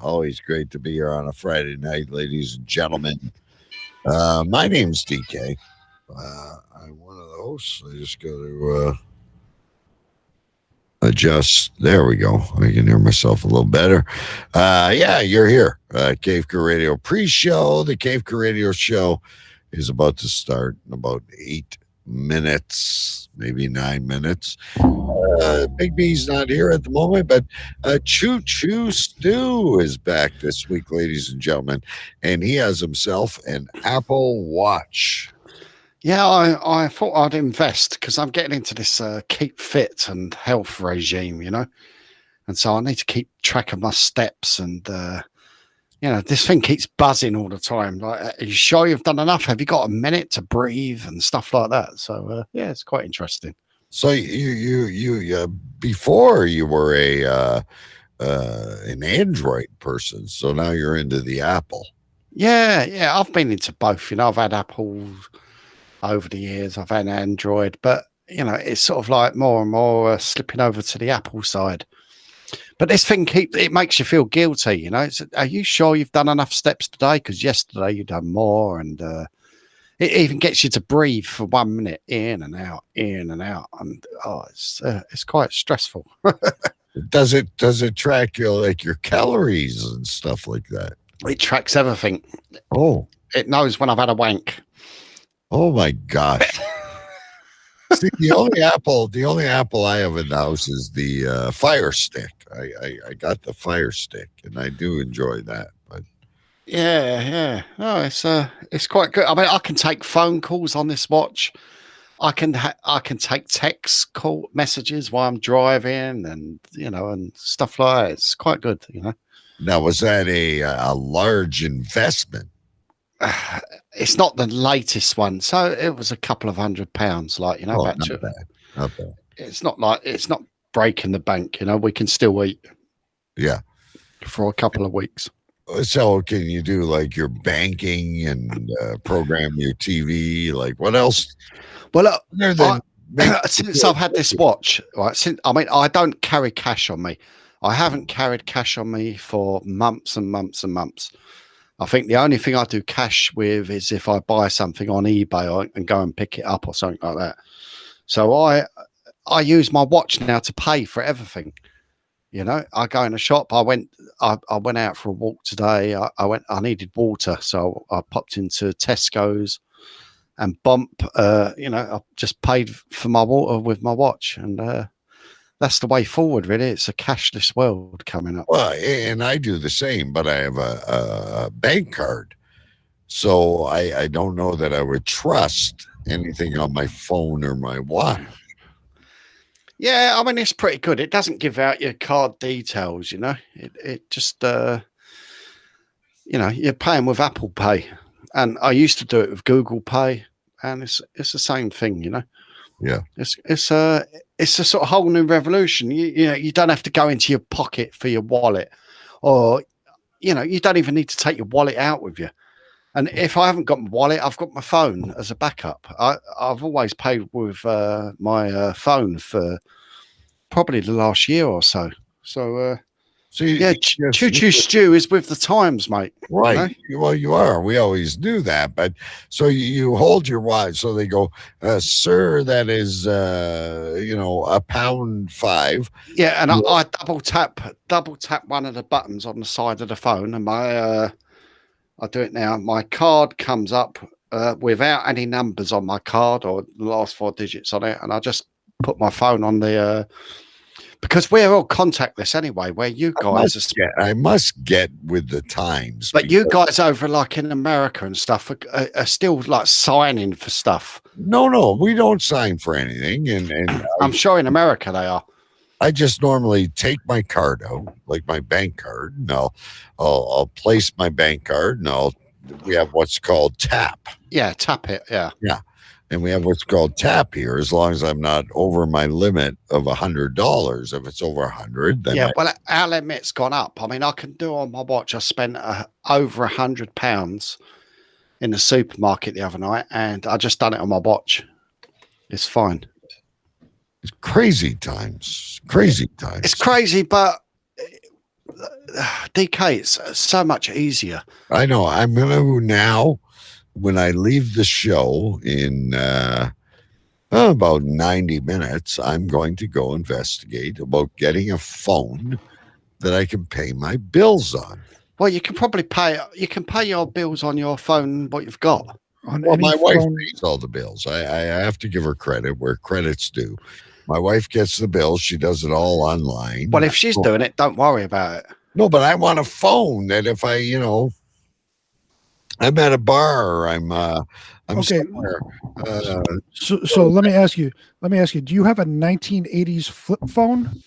Always great to be here on a Friday night, ladies and gentlemen. My name's DK. I'm one of the hosts. I just got to adjust. There we go. I can hear myself a little better. Yeah, you're here. Cave Crew Radio pre-show. The Cave Crew Radio show is about to start in about 8 minutes, maybe 9 minutes. Big B's not here at the moment, but Choo Choo Stew is back this week, ladies and gentlemen, and he has himself an Apple Watch. Yeah, I thought I'd invest because I'm getting into this keep fit and health regime, and so I need to keep track of my steps and this thing keeps buzzing all the time. Like, are you sure you've done enough? Have you got a minute to breathe and stuff like that? So yeah, it's quite interesting. So you before you were an Android person, so now you're into the Apple. Yeah, I've been into both. I've had Apple over the years. I've had Android, but it's sort of like more and more slipping over to the Apple side. But this thing it makes you feel guilty. Are you sure you've done enough steps today? Because yesterday you've done more, and it even gets you to breathe for 1 minute, in and out, and it's quite stressful. Does it track your calories and stuff like that? It tracks everything. Oh, it knows when I've had a wank. Oh my gosh! See, the only Apple I have in the house is the Fire Stick. I got the Fire Stick, and I do enjoy that. But yeah, no, it's quite good. I mean, I can take phone calls on this watch. I can take text call messages while I'm driving, and and stuff like that. It's quite good. Now, was that a large investment? It's not the latest one, so it was a couple of £100. Not bad. It's not breaking the bank. We can still eat. Yeah, for a couple of weeks. So can you do like your banking and program your TV? Like what else? Well, since I've had this watch, right? I don't carry cash on me. I haven't carried cash on me for months and months and months. I think the only thing I do cash with is if I buy something on eBay and go and pick it up or something like that. So I use my watch now to pay for everything. I go in a shop. I went out for a walk today. I needed water, so I popped into Tesco's and I just paid for my water with my watch, and that's the way forward, really. It's a cashless world coming up. Well, and I do the same, but I have a bank card, so I don't know that I would trust anything on my phone or my watch. Yeah, I mean, it's pretty good. It doesn't give out your card details, It just, you're paying with Apple Pay, and I used to do it with Google Pay, and it's the same thing, Yeah, it's a sort of whole new revolution. You don't have to go into your pocket for your wallet, or you don't even need to take your wallet out with you. And if I haven't got my wallet, I've got my phone as a backup. I've always paid with my phone for probably the last year or so. So Choo Choo Stew is with the times, mate. Right. Well, you are. We always do that. But so you hold your watch. So they go, sir, that is, £1.05. Yeah, and I double tap one of the buttons on the side of the phone, and I do it now. My card comes up without any numbers on my card or the last 4 digits on it, and I just put my phone on the because we're all contactless anyway. Where you guys I must get with the times. But you guys over like in America and stuff are still like signing for stuff. No, we don't sign for anything, and I'm sure in America they are. I just normally take my card out, like my bank card, and I'll place my bank card, and we have what's called tap. Yeah, tap it. Yeah. And we have what's called tap here, as long as I'm not over my limit of $100. If it's over 100, then well, our limit's gone up. I mean, I can do on my watch. I spent over £100 in the supermarket the other night, and I just done it on my watch. It's fine. It's crazy times. Crazy times. It's crazy, but DK, it's so much easier. I know. I'm gonna now, when I leave the show in about 90 minutes, I'm going to go investigate about getting a phone that I can pay my bills on. Well, you can probably pay your bills on your phone, what you've got. Well, my wife pays all the bills. I have to give her credit where credit's due. My wife gets the bills. She does it all online. Well, if she's doing it, don't worry about it. No, but I want a phone that if I, I'm at a bar or I'm Okay. somewhere. So let me ask you. Do you have a 1980s flip phone?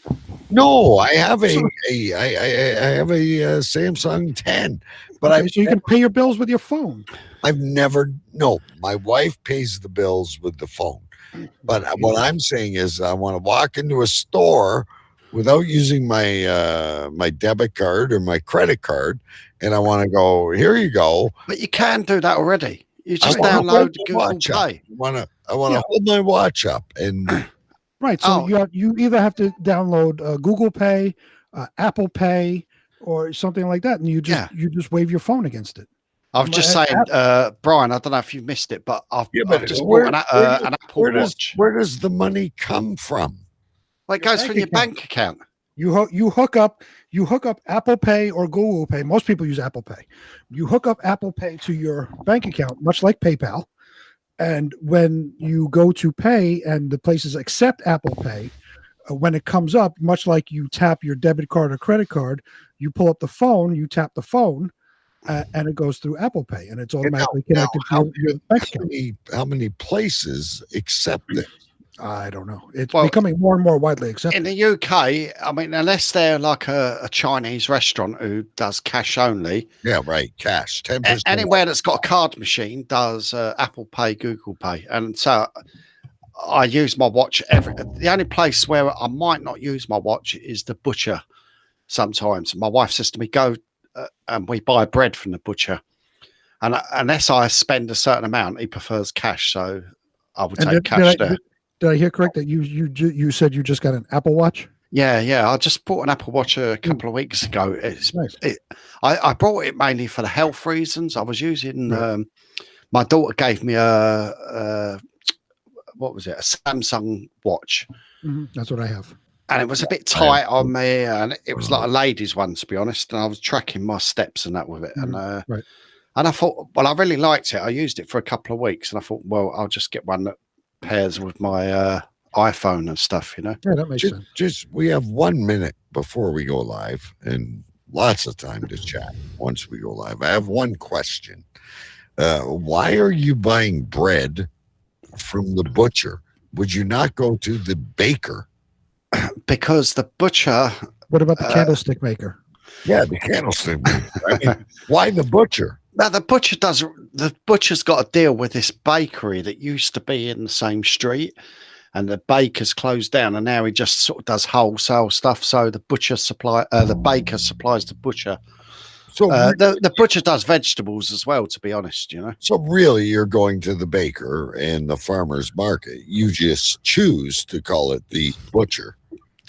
No, I have I have a Samsung 10, but okay, so you can pay your bills with your phone. My wife pays the bills with the phone. But what I'm saying is I want to walk into a store without using my my debit card or my credit card, and I want to go, here you go. But you can do that already. You just download Google Pay. I want to hold my watch up and right. So you either have to download Google Pay, Apple Pay, or something like that, and you just wave your phone against it. I was just saying, Brian, I don't know if you missed it, but I've just bought an Apple Watch. Where does the money come from? Well, it goes from your bank account. You hook up Apple Pay or Google Pay. Most people use Apple Pay. You hook up Apple Pay to your bank account, much like PayPal. And when you go to pay and the places accept Apple Pay, when it comes up, much like you tap your debit card or credit card, you pull up the phone, you tap the phone, and it goes through Apple Pay, and it's automatically connected to your bank account. How many places accept it? I don't know. It's becoming more and more widely accepted. In the UK, I mean, unless they're like a Chinese restaurant who does cash only. Yeah, right. Cash, 10%. Anywhere that's got a card machine does Apple Pay, Google Pay. And so I use my watch. The only place where I might not use my watch is the butcher sometimes. My wife says to me, go and we buy bread from the butcher. And unless I spend a certain amount, he prefers cash. So I would take cash there. Did I hear correct that you said you just got an Apple Watch? Yeah. I just bought an Apple Watch a couple of weeks ago. It's nice. I bought it mainly for the health reasons. I was using my daughter gave me a Samsung watch. Mm-hmm. That's what I have. And it was a bit tight on me, and it was like a ladies' one, to be honest. And I was tracking my steps and that with it. Mm-hmm. And and I thought, well, I really liked it. I used it for a couple of weeks, and I thought, well, I'll just get one that pairs with my iPhone and stuff, Yeah, that makes sense. We have 1 minute before we go live and lots of time to chat once we go live. I have one question. Why are you buying bread from the butcher? Would you not go to the baker? Because the butcher... What about the candlestick maker? Yeah, the candlestick maker. I mean, why the butcher? Now, the butcher's got to deal with this bakery that used to be in the same street, and the baker's closed down, and now he just sort of does wholesale stuff. So the baker supplies the butcher. So the butcher does vegetables as well, to be honest, So really, you're going to the baker and the farmer's market. You just choose to call it the butcher.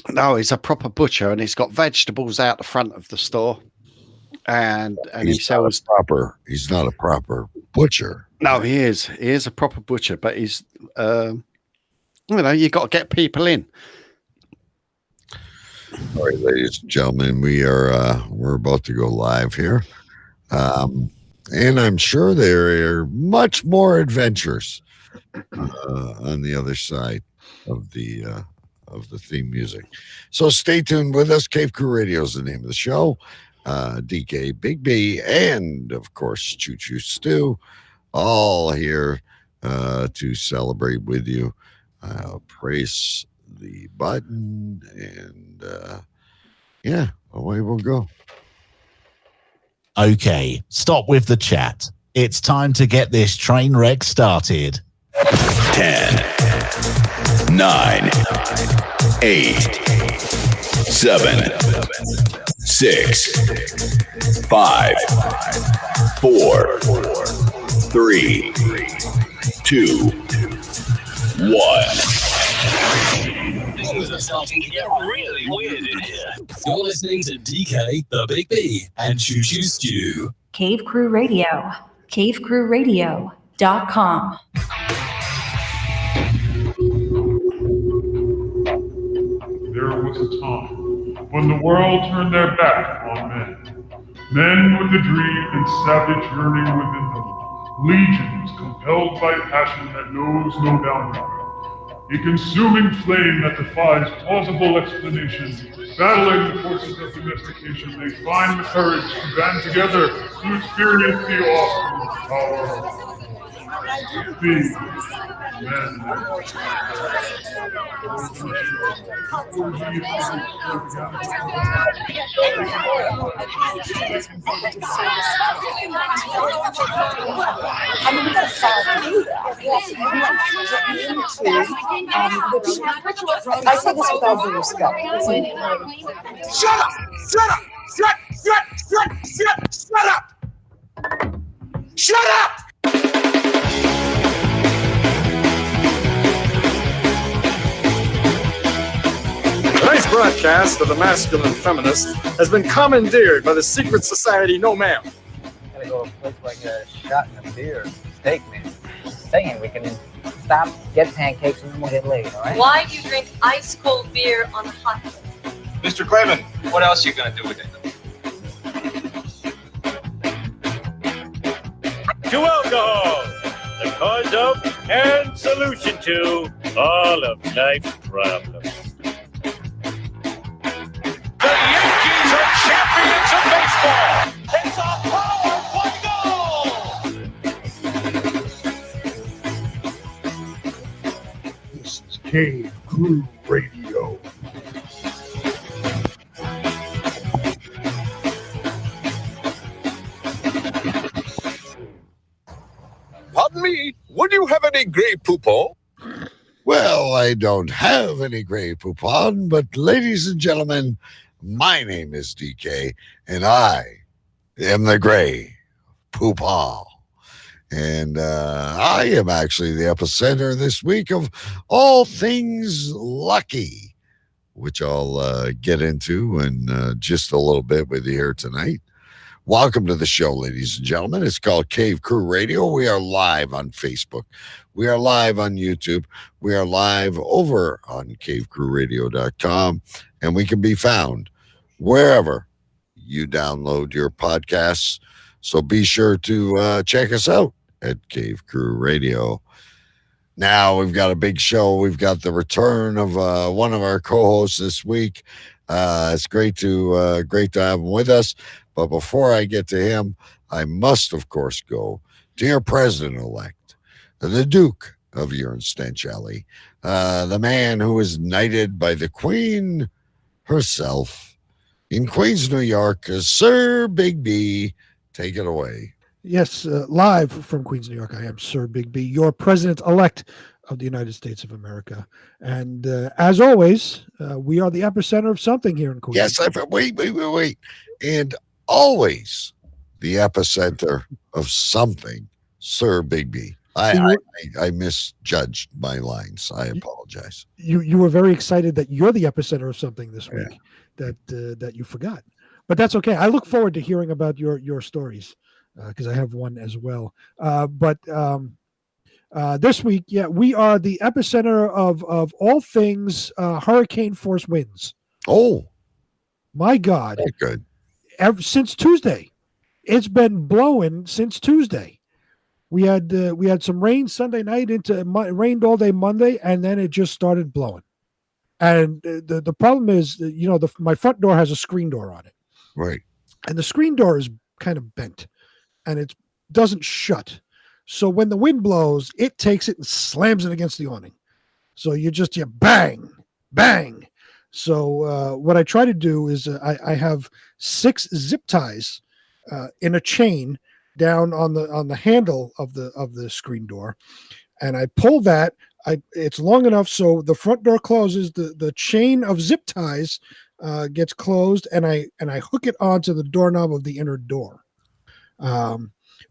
No, he's a proper butcher, and he's got vegetables out the front of the store. And he sells proper. He's not a proper butcher. No, he is. He is a proper butcher, but he's, you got to get people in. All right, ladies and gentlemen, we're about to go live here, and I'm sure there are much more adventures on the other side of the theme music. So stay tuned with us. Cave Crew Radio is the name of the show. DK, Big B, and of course Choo Choo Stew, all here to celebrate with you. Press the button and away we'll go. Okay, stop with the chat. It's time to get this train wreck started. 10, 9, 8, 7, 6, 5, 4, 3, 2, 1. It's starting to get really weird in here. You're listening to DK, the Big B, and Choo Choo Stew. Cave Crew Radio. CaveCrewRadio.com. There was a time when the world turned their back on men. Men with a dream and savage yearning within them. Legions compelled by passion that knows no boundary. A consuming flame that defies plausible explanation. Battling the forces of domestication, they find the courage to band together to experience the awesome power of being men. I say this with all due respect. Shut up! Shut up! Shut up! Shut up! Tonight's broadcast of The Masculine Feminist has been commandeered by the secret society No Ma'am. Gotta go to a place like a shot and a beer, steak, man. Thinking we can stop, get pancakes, and then we'll get laid, all right? Why do you drink ice cold beer on a hot day? Mr. Clement, what else are you gonna do with it? To alcohol, the cause of and solution to all of life's problems. The Yankees are champions of baseball! It's a power goal! This is Cave Crew Radio. Pardon me, would you have any Grey Poupon? Well, I don't have any Grey Poupon, but ladies and gentlemen, my name is DK, and I am the Grey Poupon. And I am actually the epicenter this week of all things lucky, which I'll get into in just a little bit with you here tonight. Welcome to the show, ladies and gentlemen. It's called Cave Crew Radio. We are live on Facebook. We are live on YouTube. We are live over on cavecrewradio.com, and we can be found wherever you download your podcasts. So be sure to check us out at Cave Crew Radio. Now we've got a big show. We've got the return of one of our co-hosts this week. It's great to have him with us. But before I get to him, I must, of course, go to your president-elect, the Duke of Stenchally, the man who was knighted by the Queen herself in Queens, New York, Sir Big B. Take it away. Yes, live from Queens, New York, I am Sir Big B, your president-elect of the United States of America. And as always, we are the epicenter of something here in Queens. Yes, wait. And always the epicenter of something, Sir Big B. I misjudged my lines. I apologize. You were very excited that you're the epicenter of something this week that you forgot. But that's okay. I look forward to hearing about your stories because I have one as well. But this week, we are the epicenter of all things hurricane force winds. Oh, my God. Very good. Since Tuesday, it's been blowing since Tuesday. We had some rain Sunday night, it rained all day Monday, and then it just started blowing. And the problem is, my front door has a screen door on it, right? And the screen door is kind of bent, and it doesn't shut. So when the wind blows, it takes it and slams it against the awning. So you bang, bang. So what I try to do is I have 6 zip ties in a chain down on the handle of the screen door, and I pull that. It's long enough so the front door closes. The chain of zip ties gets closed, and I hook it onto the doorknob of the inner door.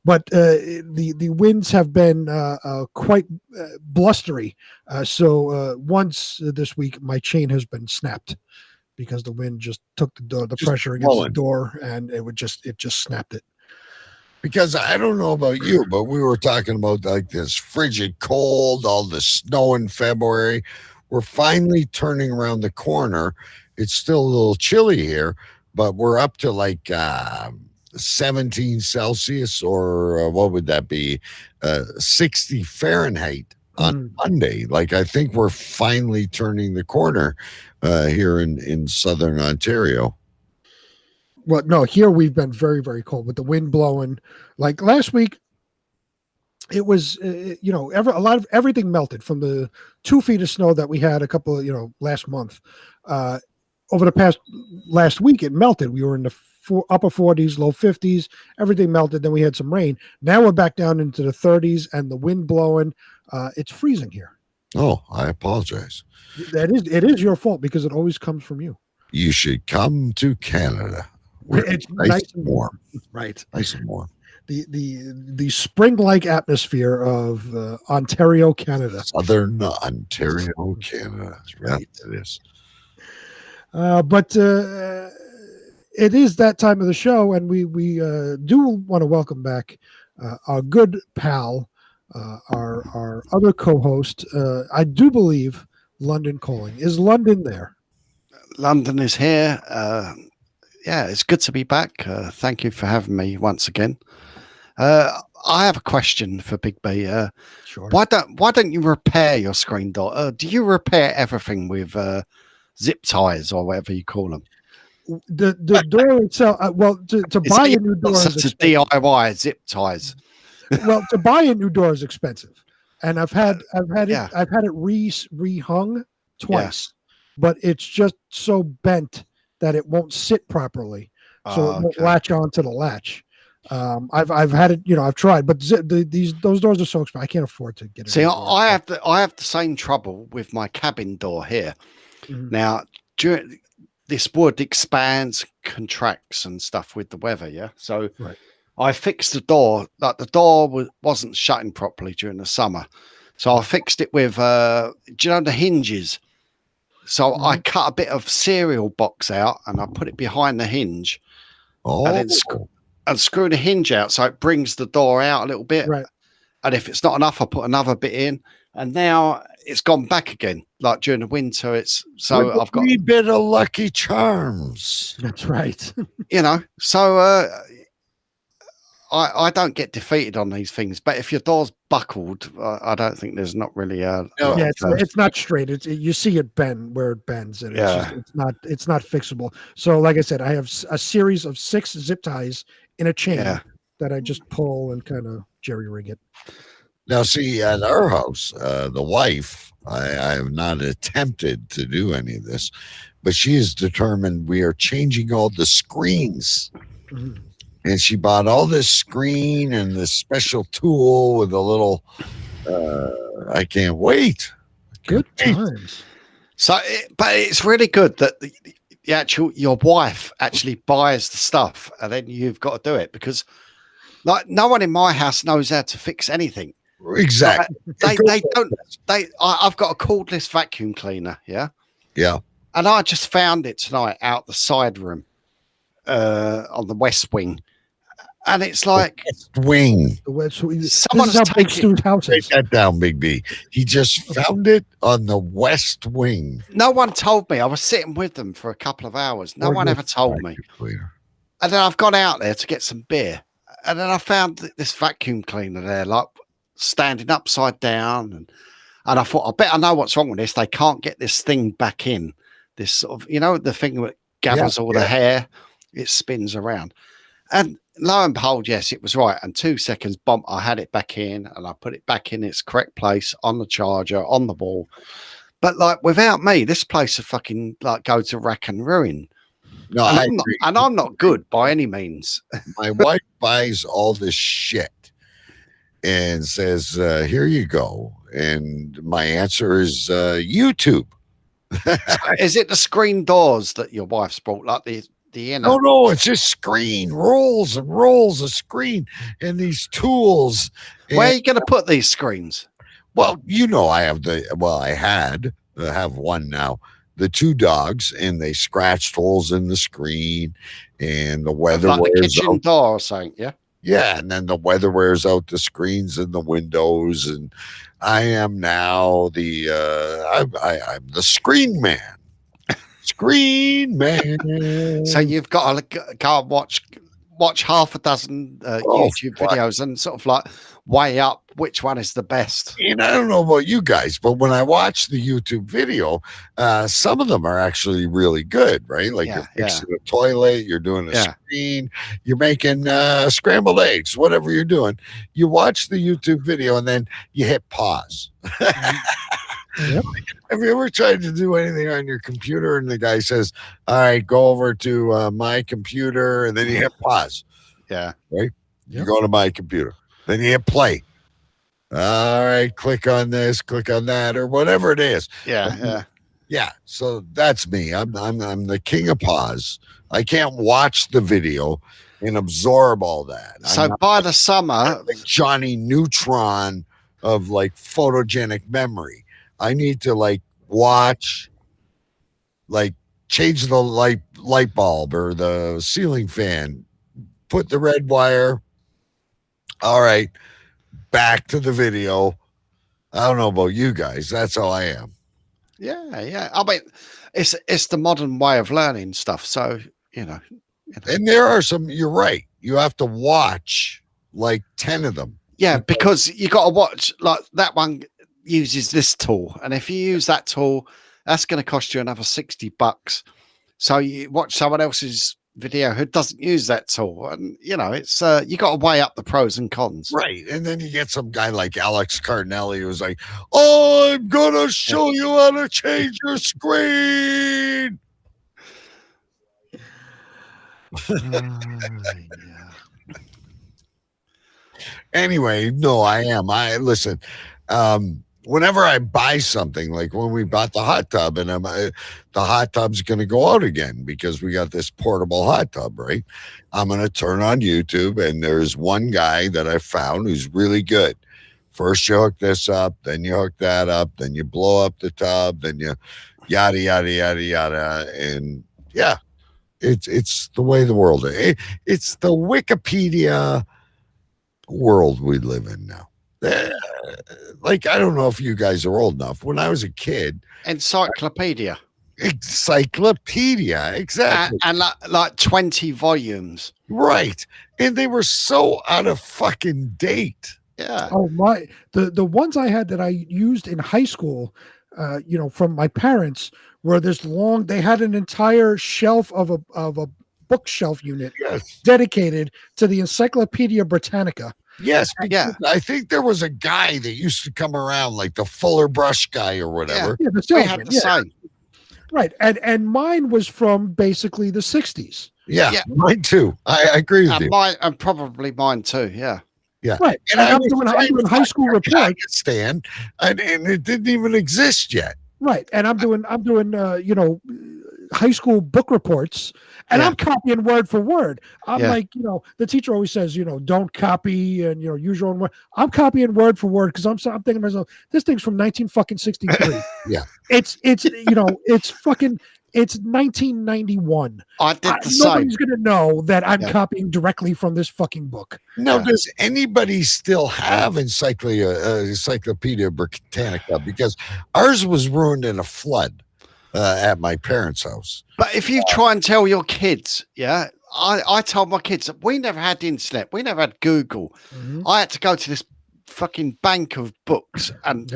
but the winds have been quite blustery. So once this week, my chain has been snapped because the wind just took the pressure against the door, and it just snapped it. Because I don't know about you, but we were talking about like this frigid cold, all the snow in February. We're finally turning around the corner. It's still a little chilly here, but we're up to like 17 Celsius, or what would that be? 60 Fahrenheit on Monday. Like, I think we're finally turning the corner here in southern Ontario. Well, no, here we've been very, very cold with the wind blowing. Like last week, it was, a lot of everything melted from the 2 feet of snow that we had a couple of, last month. Over the last week, it melted. We were in the upper 40s, low 50s. Everything melted. Then we had some rain. Now we're back down into the 30s and the wind blowing. It's freezing here. Oh, I apologize. It is your fault because it always comes from you. You should come to Canada. It's nice and warm. Right. Nice and warm. The spring-like atmosphere of Ontario, Canada. Southern Ontario, Canada. Right. Yeah, it is. But it is that time of the show, and we do want to welcome back our good pal, our other co-host. I do believe London calling. Is London there? London is here. Yeah, it's good to be back. Thank you for having me once again. I have a question for Big B. Sure. Why don't you repair your screen door? Do you repair everything with zip ties or whatever you call them? The door itself. To buy a new door is expensive. DIY zip ties. Well, to buy a new door is expensive, and I've had it rehung twice, but it's just so bent that it won't sit properly, so it won't latch onto the latch. I've had it, I've tried, but those doors are so expensive. I can't afford to get it. See, I have the same trouble with my cabin door here. Mm-hmm. Now, this wood expands, contracts, and stuff with the weather. Yeah, so I fixed the door. Like the door wasn't shutting properly during the summer, so I fixed it with the hinges. So I cut a bit of cereal box out and I put it behind the hinge, and then screw the hinge out so it brings the door out a little bit. Right. And if it's not enough, I put another bit in, and now it's gone back again. Like during the winter, I've got a bit of Lucky Charms. That's right. So I don't get defeated on these things, but if your door's buckled, I don't think there's not really it's not straight. You see it bend where it bends, and it's not fixable. So, like I said, I have a series of 6 zip ties in a chain that I just pull and kind of jerry rig it. Now, see, at our house, the wife, I have not attempted to do any of this, but she is determined we are changing all the screens. Mm-hmm. And she bought all this screen and this special tool with a little, I can't wait. Good times. So, but it's really good that your wife actually buys the stuff, and then you've got to do it, because like no one in my house knows how to fix anything. Exactly. They don't. I've got a cordless vacuum cleaner. Yeah. Yeah. And I just found it tonight out the side room, on the west wing. And it's like wing. Someone's taken houses. Write that down, Big B. He just found it on the west wing. No one told me. I was sitting with them for a couple of hours. No one ever told me. And then I've gone out there to get some beer, and then I found this vacuum cleaner there, like standing upside down, and I thought, I bet I know what's wrong with this. They can't get this thing back in. This sort of, the thing that gathers all the hair. It spins around, and lo and behold, yes, it was right. And 2 seconds, bump, I had it back in, and I put it back in its correct place on the charger, on the wall. But like without me, this place would fucking like go to rack and ruin. No, I'm not good by any means. My wife buys all this shit and says, here you go. And my answer is YouTube. Is it the screen doors that your wife's brought, like the the inner. No, it's just screen, rolls and rolls of screen, and these tools. Where are you going to put these screens? Well, I have I have one now. The 2 dogs, and they scratched holes in the screen, and the weather Like the wears kitchen out. door or something, yeah? Yeah, and then the weather wears out the screens and the windows, and I am now I'm the screen man. Screen man. So you've got to go and watch half a dozen YouTube videos and sort of like weigh up which one is the best. And I don't know about you guys, but when I watch the YouTube video, some of them are actually really good, right? Like you're fixing a toilet, you're doing a screen, you're making scrambled eggs, whatever you're doing. You watch the YouTube video and then you hit pause. Yep. Have you ever tried to do anything on your computer and the guy says, all right, go over to my computer, and then you hit pause? Yeah. Right? You go to my computer. Then you hit play. All right, click on this, click on that, or whatever it is. Yeah. So that's me. I'm the king of pause. I can't watch the video and absorb all that. So by the summer, like Johnny Neutron of like photogenic memory. I need to like watch, like change the light bulb or the ceiling fan, put the red wire. All right, back to the video. I don't know about you guys. That's how I am. Yeah. I mean, it's the modern way of learning stuff. So, And there are some, you're right. You have to watch like 10 of them. Yeah, because you got to watch, like that one uses this tool, and if you use that tool, that's going to cost you another $60. So you watch someone else's video who doesn't use that tool, and it's you got to weigh up the pros and cons, right? And then you get some guy like Alex Cardinelli who's like, I'm gonna show you how to change your screen. Anyway, no, I am. Listen. Whenever I buy something, like when we bought the hot tub, and the hot tub's going to go out again because we got this portable hot tub, right? I'm going to turn on YouTube, and there's one guy that I found who's really good. First, you hook this up, then you hook that up, then you blow up the tub, then you yada, yada, yada, yada. And yeah, it's the way the world is. It's the Wikipedia world we live in now. Like, I don't know if you guys are old enough. When I was a kid, encyclopedia, exactly, and like 20 volumes, right? And they were so out of fucking date. Yeah. Oh my! The ones I had that I used in high school, from my parents, were this long. They had an entire shelf of a bookshelf unit dedicated to the Encyclopedia Britannica. Yes, I think there was a guy that used to come around, like the Fuller Brush guy or whatever. Yeah, the salesman, right. And mine was from basically the 60s. Yeah, mine too. I agree with you. And probably mine too. Yeah. Right. And I'm doing high school reports. Stand, and it didn't even exist yet. Right. And I'm doing high school book reports, and I'm copying word for word. I'm like, the teacher always says, don't copy and use your own word. I'm copying word for word because I'm thinking to myself, this thing's from 1963. Yeah. It's 1991. I did the same. Nobody's gonna know that I'm copying directly from this fucking book. Now, does anybody still have Encyclopedia Britannica? Because ours was ruined in a flood at my parents' house. But if you try and tell your kids, I told my kids that we never had the internet, we never had Google. I had to go to this fucking bank of books and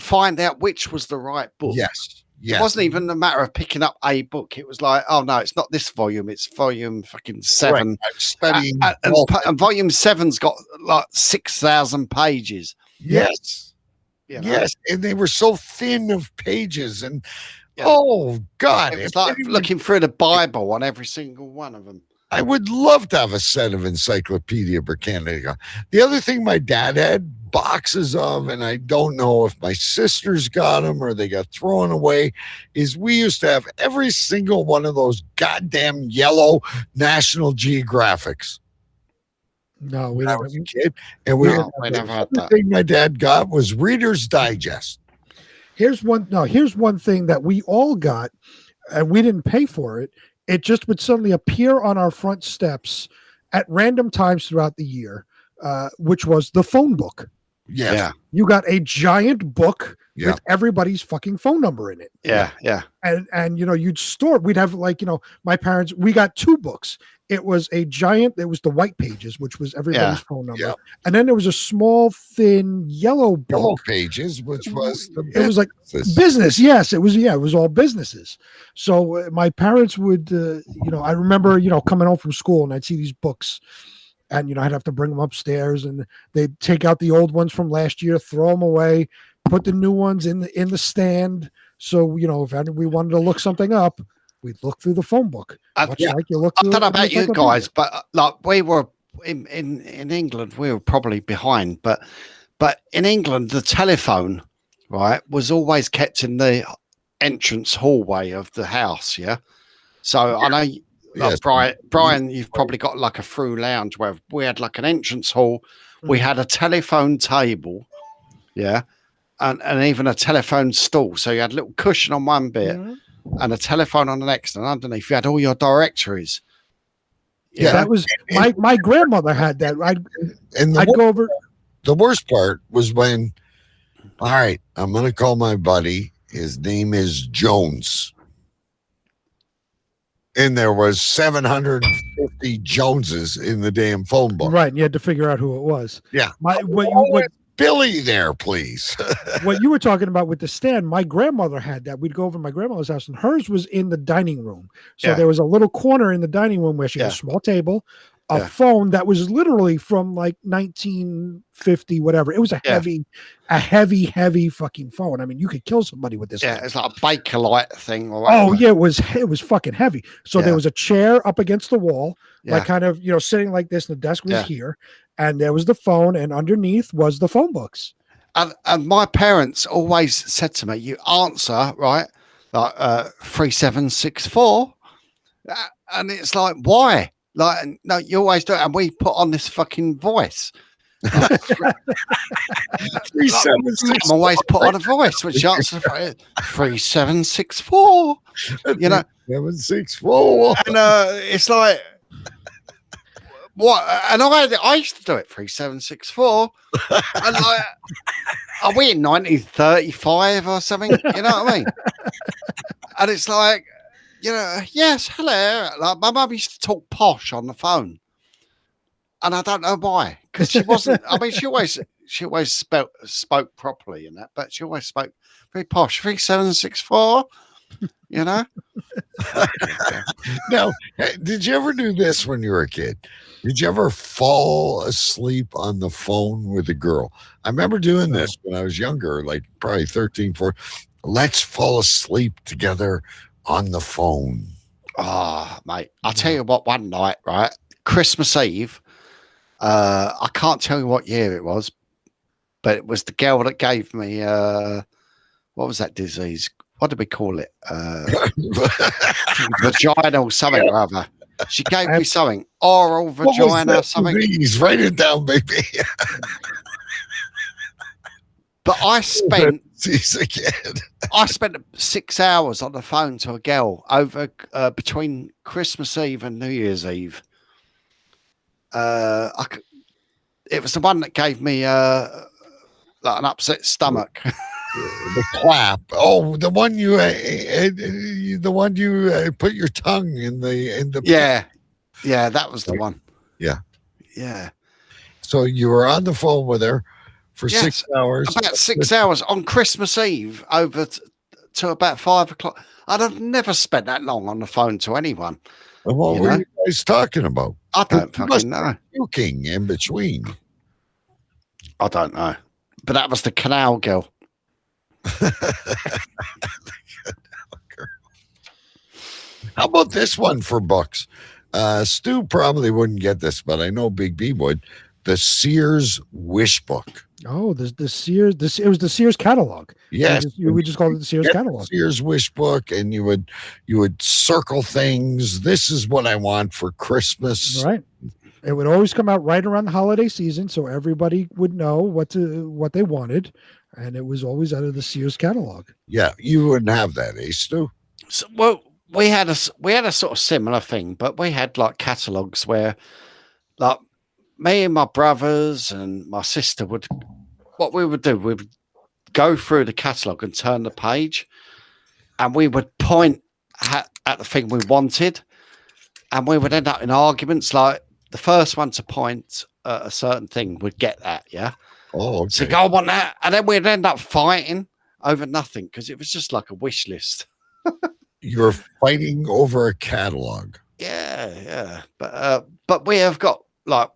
find out which was the right book. Yes. It wasn't even a matter of picking up a book. It was like, oh no, it's not this volume. It's volume fucking 7. Right. I'm studying and volume 7's got like 6,000 pages. Yes. Yes. And they were so thin of pages. And oh God. It was like looking through the Bible on every single one of them. I would love to have a set of Encyclopedia Britannica. The other thing my dad had boxes of, and I don't know if my sisters got them or they got thrown away, is we used to have every single one of those goddamn yellow National Geographics. No, we when I don't. was a kid, and we never had the that. thing my dad got was Reader's Digest. Here's one. No, here's one thing that we all got, and we didn't pay for it. It just would suddenly appear on our front steps at random times throughout the year, which was the phone book. Yes. Yeah. You got a giant book Yeah. with everybody's fucking phone number in it. Yeah. Yeah. And you know, you'd store, we'd have like, you know, my parents, we got 2 books. It was a giant, it was the white pages, which was everybody's phone number. Yeah. And then there was a small, thin yellow book. Yellow Pages, which was the It was like business. business. Yes, it was. Yeah, it was all businesses. So my parents would, you know, I remember, you know, coming home from school and I'd see these books, and you know, I'd have to bring them upstairs, and they'd take out the old ones from last year, throw them away, put the new ones in the stand. So you know, if we wanted to look something up, we'd look through the phone book. Much like you look I through. don't know an about you encyclopedia. guys, but like we were in England, we were probably behind, but in England, the telephone, right, was always kept in the entrance hallway of the house. Yeah. So I know, Yes. Brian, you've probably got like a through lounge where we had like an entrance hall. We had a telephone table. Yeah. And even a telephone stool. So you had a little cushion on one bit and a telephone on the next, and underneath you had all your directories. Yeah, that was my grandmother had that. And I'd go over. The worst part was when, all right, I'm going to call my buddy. His name is Jones. And there was 750 Joneses in the damn phone book. Right, and you had to figure out who it was. Yeah. What Billy there, please. what you were talking about with the stand, my grandmother had that. We'd go over to my grandmother's house, and hers was in the dining room. So Yeah. there was a little corner in the dining room where she had a small table, a phone that was literally from like 1950, whatever. It was a heavy fucking phone. I mean, you could kill somebody with this. Yeah, thing. it's like a Bakelite thing. Or Oh whatever. yeah, it was fucking heavy. So Yeah. there was a chair up against the wall, like Yeah. kind of, you know, sitting like this, and the desk was Yeah. here, and there was the phone, and underneath was the phone books. And my parents always said to me, "You answer right, like 3764," and it's like, why? Like, no, you always do it, and we put on this fucking voice. I'm always put on a voice, which answers 3764. You know, 764. and it's like. What? And I used to do it 3764. And like, are we in 1935 or something? You know what I mean? And it's like, you know, yes, hello. Like my mum used to talk posh on the phone, and I don't know why, because she wasn't. I mean, she always spoke properly in that, but she always spoke very posh. 3764. You know. Now, did you ever do this when you were a kid? Did you ever fall asleep on the phone with a girl? I remember doing this when I was younger, like probably 13, 14. Let's fall asleep together on the phone. Oh, mate, I'll tell you what, one night, right? Christmas Eve, I can't tell you what year it was, but it was the girl that gave me, what was that disease? What did we call it? Vaginal something or other. She gave me something, oral vagina something. Please write it down, baby. But I spent again. I spent 6 hours on the phone to a girl over between Christmas Eve and New Year's Eve. It was the one that gave me like an upset stomach. The clap. Oh, the one you put your tongue in the. Yeah, that was the one. Yeah. So you were on the phone with her for 6 hours. About 6 hours on Christmas Eve over to about 5 o'clock. I'd have never spent that long on the phone to anyone. And what were you guys talking about? I don't fucking know. Puking in between. I don't know. But that was the canal girl. How about this one for books? Stu probably wouldn't get this, but I know Big B would. The Sears Wish Book. Oh, the Sears. It was the Sears catalog. Yes, we just called it the Sears Get catalog. the Sears Wish Book, and you would circle things. This is what I want for Christmas. Right. It would always come out right around the holiday season, so everybody would know what they wanted, and it was always out of the Sears catalog. Yeah, you wouldn't have that, Stu. So, well, we had a sort of similar thing, but we had like catalogs where, like, me and my brothers and my sister we would go through the catalog and turn the page, and we would point at the thing we wanted, and we would end up in arguments. Like the first one to point at a certain thing would get that, yeah. Oh, okay. So go, I want that, and then we'd end up fighting over nothing because it was just like a wish list. You're fighting over a catalog. Yeah, but we have got like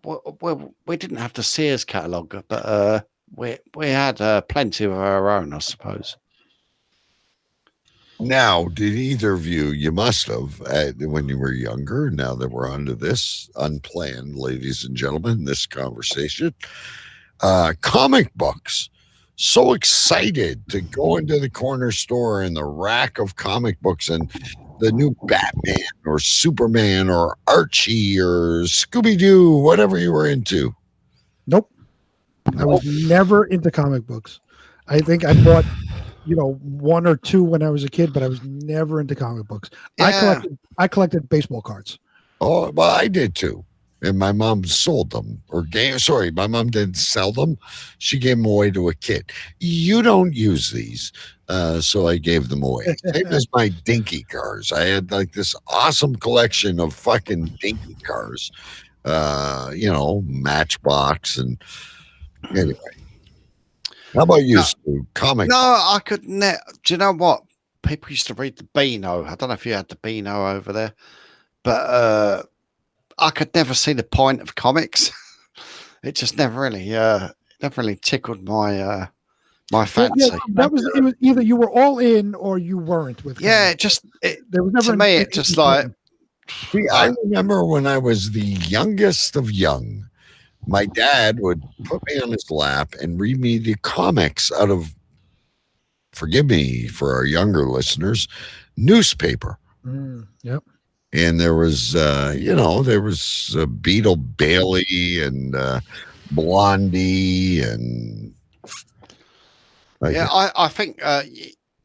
we didn't have the Sears catalog, but we had plenty of our own, I suppose. Now, did either of you must have, when you were younger, now that we're onto this unplanned, ladies and gentlemen, this conversation, comic books. So excited to go into the corner store and the rack of comic books and the new Batman or Superman or Archie or Scooby-Doo, whatever you were into. Nope. I was never into comic books. I think I bought, one or two when I was a kid, but I was never into comic books. Yeah. I collected baseball cards. Oh, well, I did too. And my mom sold them my mom didn't sell them. She gave them away to a kid. You don't use these. So I gave them away. Same as my dinky cars. I had like this awesome collection of fucking dinky cars. Matchbox and anyway. How about you, Stu? Comic? No, I could never. Do you know what? People used to read the Beano. I don't know if you had the Beano over there, but I could never see the point of comics. It just never really tickled my my fancy. Yeah, it was either you were all in or you weren't with. Yeah, there was never to me. It just like. See, I remember when I was the youngest of young, my dad would put me on his lap and read me the comics out of, forgive me for our younger listeners, newspaper. Yep. And there was, Beetle Bailey and Blondie and. I think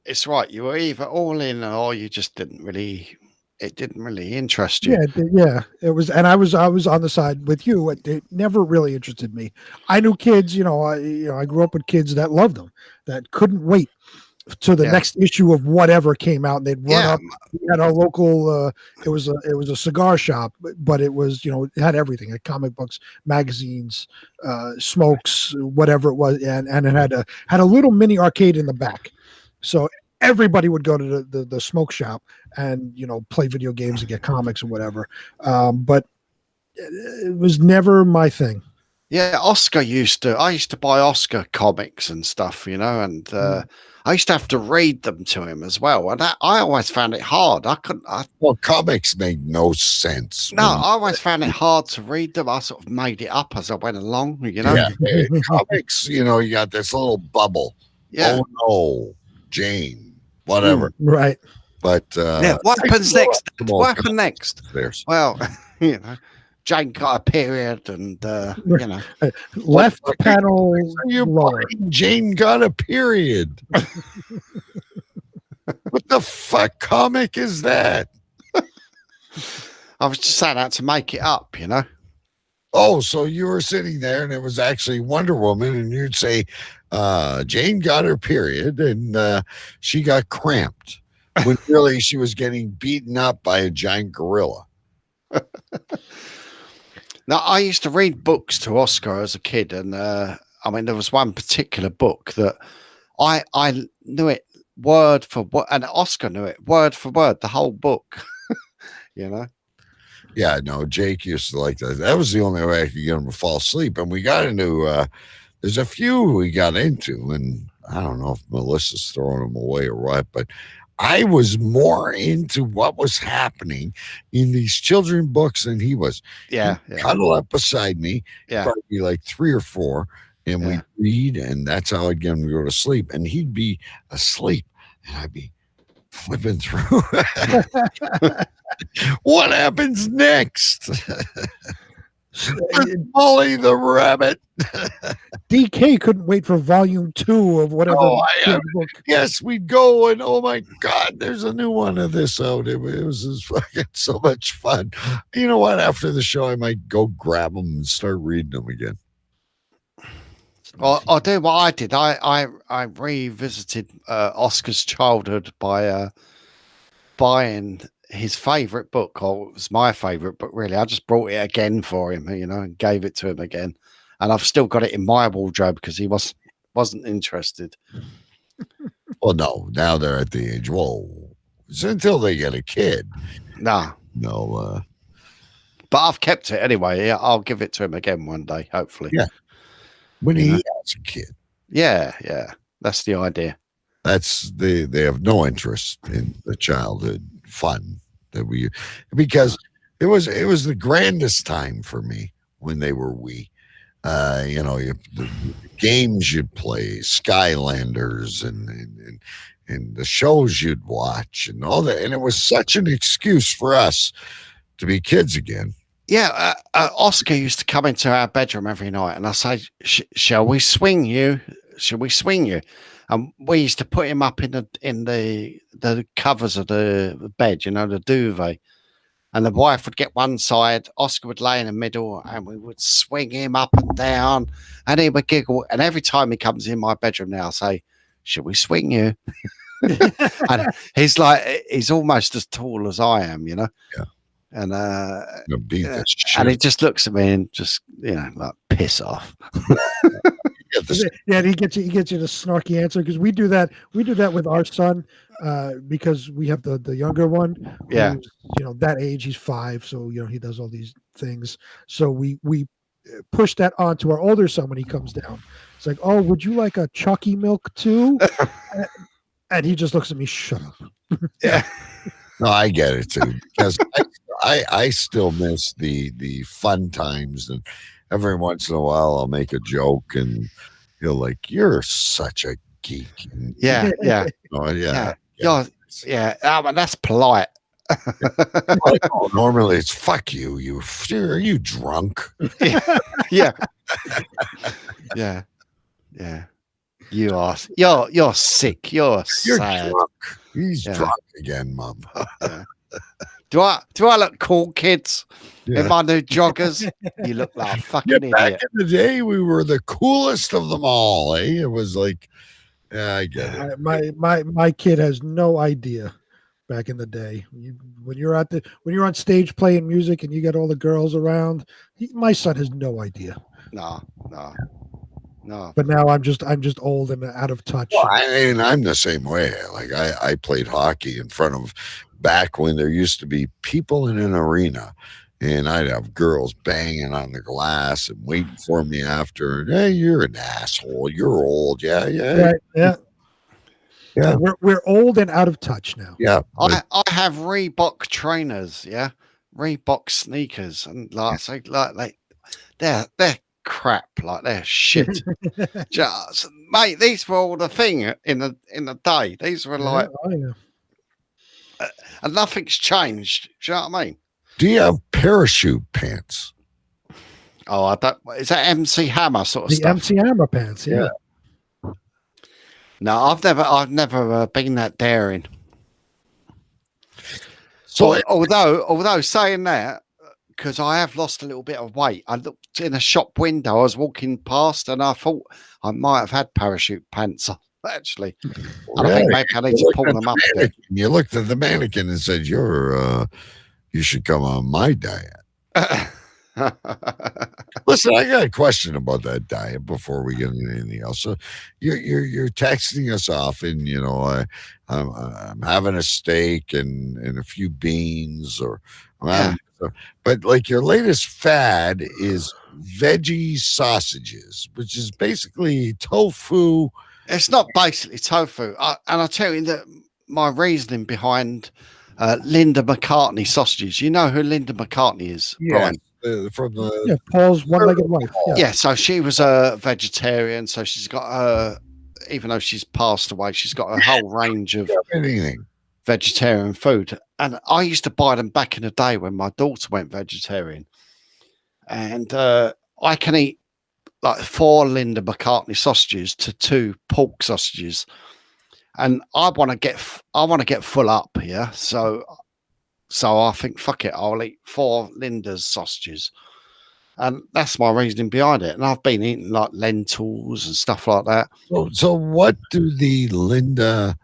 it's right. You were either all in or you just didn't really interest you. Yeah, it was, and I was on the side with you. It never really interested me. I knew kids, I grew up with kids that loved them, that couldn't wait to the next issue of whatever came out, and they'd run up. We had our local. It was a cigar shop, but it was it had everything: it had comic books, magazines, smokes, whatever it was, and it had a little mini arcade in the back. So everybody would go to the smoke shop and play video games and get comics and whatever. But it was never my thing. Yeah, I used to buy Oscar comics and stuff, and I used to have to read them to him as well. And I always found it hard. Well, comics made no sense. No, I always found it hard to read them. I sort of made it up as I went along, Yeah, comics, you got this little bubble. Yeah. Oh, no, Jane, whatever. Right. But what happens next? What happened next? There's well, Jane got a period, and left panel. Lower. Jane got a period. What the fuck comic is that? I was just saying that to make it up, Oh, so you were sitting there, and it was actually Wonder Woman, and you'd say, Jane got her period, and she got cramped. When really she was getting beaten up by a giant gorilla. Now, I used to read books to Oscar as a kid, and there was one particular book that I knew it word for word, and Oscar knew it word for word, the whole book. Yeah, no, Jake used to like that. That was the only way I could get him to fall asleep. And we got into, there's a few we got into, and I don't know if Melissa's throwing them away or what, but I was more into what was happening in these children books than he was. Yeah, He'd cuddle up beside me, probably like 3 or 4, and we'd read, and that's how I'd get him to go to sleep. And he'd be asleep, and I'd be flipping through. What happens next? Molly the rabbit. DK couldn't wait for volume 2 of whatever. Book. Yes, we'd go and oh my God, there's a new one of this out. It was just fucking so much fun. You know what? After the show, I might go grab them and start reading them again. I'll do what I did. I revisited Oscar's childhood by buying his favorite book, or it was my favorite book, really. I just brought it again for him, and gave it to him again. And I've still got it in my wardrobe because he wasn't interested. Well, no, now they're at the age. Well, it's until they get a kid. No. But I've kept it anyway. Yeah, I'll give it to him again one day, hopefully. Yeah. When he has a kid. Yeah. That's the idea. That's they have no interest in the childhood fun that because it was the grandest time for me when they were wee. The games you'd play, Skylanders, and the shows you'd watch, and all that, and it was such an excuse for us to be kids again. Yeah, Oscar used to come into our bedroom every night, and I say, "Shall we swing you? Shall we swing you?" And we used to put him up in the covers of the bed, the duvet. And the wife would get one side, Oscar would lay in the middle, and we would swing him up and down, and he would giggle. And every time he comes in my bedroom now, I say, "Should we swing you?" And he's almost as tall as I am, Yeah. And and he just looks at me and just like piss off. Yeah, and he gets you the snarky answer, because we do that with our son, because we have the younger one. Yeah, who's, that age, he's 5, so he does all these things. So we push that on to our older son when he comes down. It's like, "Oh, would you like a Chucky milk too?" And he just looks at me, "Shut up." Yeah. No, I get it too, because I still miss the fun times, and every once in a while I'll make a joke and he'll like, "You're such a geek." And, yeah. But that's polite. Normally it's "fuck you, are you drunk?" Yeah. You're sick. You're sad. Drunk. He's drunk again, Mum. Do I look cool, kids? In my new joggers? You look like a fucking idiot. Back in the day, we were the coolest of them all, eh? It was like, I get it. My kid has no idea. Back in the day, when you're on stage playing music and you get all the girls around, my son has no idea. No. But now I'm just old and out of touch. Well, I'm the same way. Like I played hockey in front of, back when there used to be people in an arena, and I'd have girls banging on the glass and waiting for me after. "Hey, you're an asshole. You're old." Yeah. Right, yeah. We're old and out of touch now. Yeah. I have Reebok trainers, Reebok sneakers, and they're crap, like they're shit. Just, mate, these were all the thing in the day. These were like, and nothing's changed. Do you know what I mean? Do you have parachute pants? Oh, I don't. Is that MC Hammer sort of stuff? The MC Hammer pants, yeah. No, I've never been that daring. So, although saying that, because I have lost a little bit of weight, I looked in a shop window. I was walking past, and I thought I might have had parachute pants on, actually. And I think maybe I need to pull them up a bit. You looked at the mannequin and said, "You should come on my diet." Listen, I got a question about that diet before we get into anything else. So you're texting us off, and I'm having a steak and a few beans, or but like your latest fad is veggie sausages, which is basically tofu. It's not basically tofu, and I tell you that my reasoning behind Linda McCartney sausages. You know who Linda McCartney is, Brian? From the Paul's one-legged wife. Yeah, so she was a vegetarian. So she's got even though she's passed away, she's got a whole range of anything vegetarian food. And I used to buy them back in the day when my daughter went vegetarian. And I can eat like 4 Linda McCartney sausages to 2 pork sausages. And I want to get full up here. So I think, fuck it, I'll eat 4 Linda's sausages. And that's my reasoning behind it. And I've been eating like lentils and stuff like that. So what do the Linda...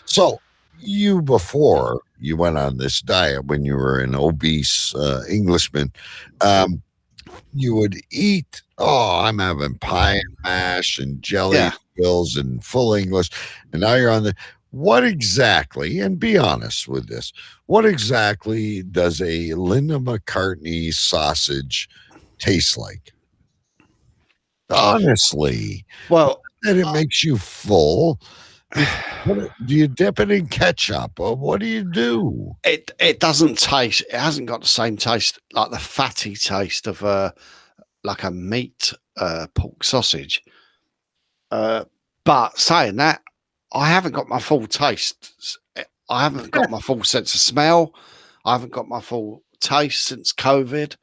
So you, before you went on this diet, when you were an obese Englishman, you would eat, I'm having pie and mash and jelly pills and full English. And now you're on the... What exactly, and be honest with this, what exactly does a Linda McCartney sausage taste like? Honestly. Well, that it makes you full. Do you dip it in ketchup, or what do you do? It doesn't taste. It hasn't got the same taste, like the fatty taste of like a meat pork sausage. But saying that, I haven't got my full taste. I haven't got my full sense of smell. I haven't got my full taste since COVID.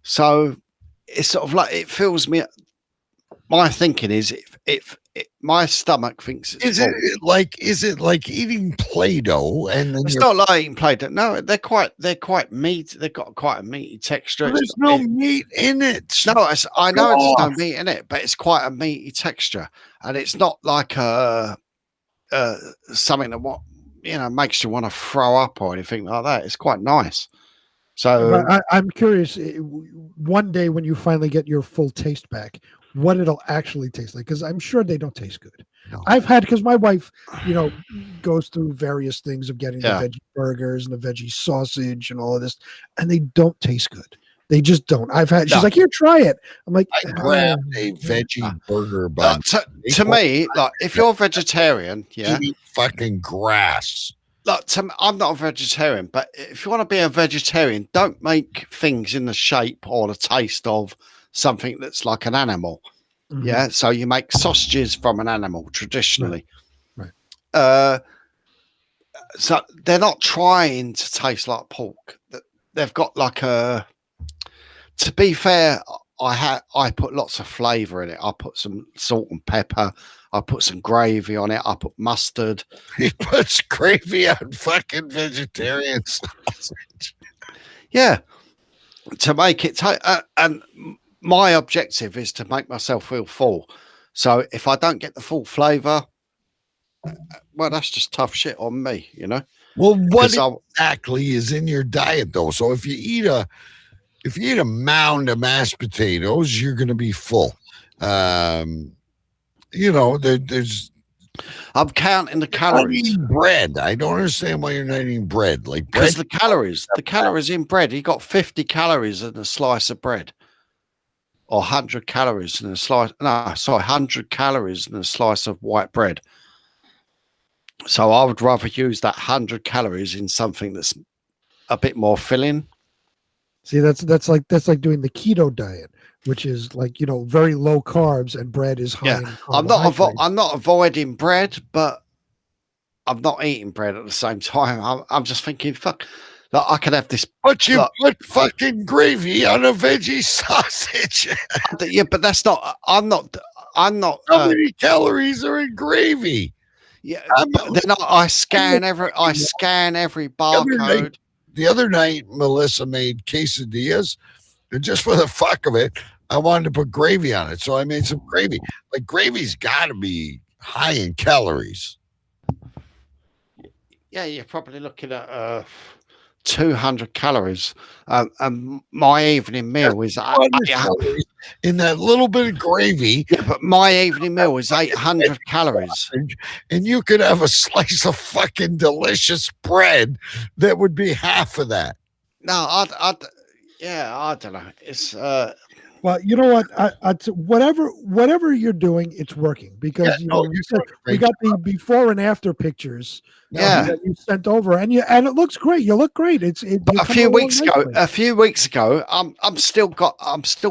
So it's sort of like, it fills me. My thinking is, if my stomach thinks it's is it like eating Play-Doh? And then it's not like eating Play-Doh. No, they're quite meat. They've got quite a meaty texture. Well, there's no meat in it. No, I know there's no meat in it, but it's quite a meaty texture, and it's not like something that makes you want to throw up or anything like that. It's quite nice. So I'm curious, one day when you finally get your full taste back, what it'll actually taste like, because I'm sure they don't taste good. No. I've had, because my wife, goes through various things of getting the veggie burgers and the veggie sausage and all of this, and they don't taste good. They just don't. She's like, here, try it. I'm like, I grabbed a veggie burger bun. To me, like, if you're vegetarian, eating fucking grass. Like, I'm not a vegetarian, but if you want to be a vegetarian, don't make things in the shape or the taste of something that's like an animal. Mm-hmm. Yeah. So you make sausages from an animal traditionally. Right. So they're not trying to taste like pork. They've got like to be fair, I put lots of flavor in it. I put some salt and pepper. I put some gravy on it. I put mustard. He puts gravy on fucking vegetarian sausage. Yeah. To make it and my objective is to make myself feel full. So if I don't get the full flavor, well, that's just tough shit on me, Well, what exactly is in your diet though? So if you eat a mound of mashed potatoes, you're going to be full. There's. I'm counting the calories. Bread. I don't understand why you're not eating bread. Like, because the calories in bread. You got 50 calories in a slice of bread, or 100 calories in a slice. No, sorry, 100 calories in a slice of white bread. So I would rather use that 100 calories in something that's a bit more filling. See, that's like doing the keto diet, which is like, very low carbs, and bread is high. Yeah, I'm not avoiding bread, but I'm not eating bread at the same time. I'm just thinking, fuck, like, I could have this. But you put fucking gravy on a veggie sausage. Yeah, but that's not. I'm not. How many calories are in gravy? Yeah, then I scan every barcode. The other night, Melissa made quesadillas, and just for the fuck of it, I wanted to put gravy on it. So I made some gravy. Like, gravy's got to be high in calories. Yeah, you're probably looking at 200 calories. And my evening meal is in that little bit of gravy. Yeah, but my evening meal is 800 calories. And you could have a slice of fucking delicious bread that would be half of that. No, I don't know. It's Well, you know what? Whatever you're doing, it's working because we got the before and after pictures. That you sent over, and it looks great. You look great. A few weeks ago, I'm still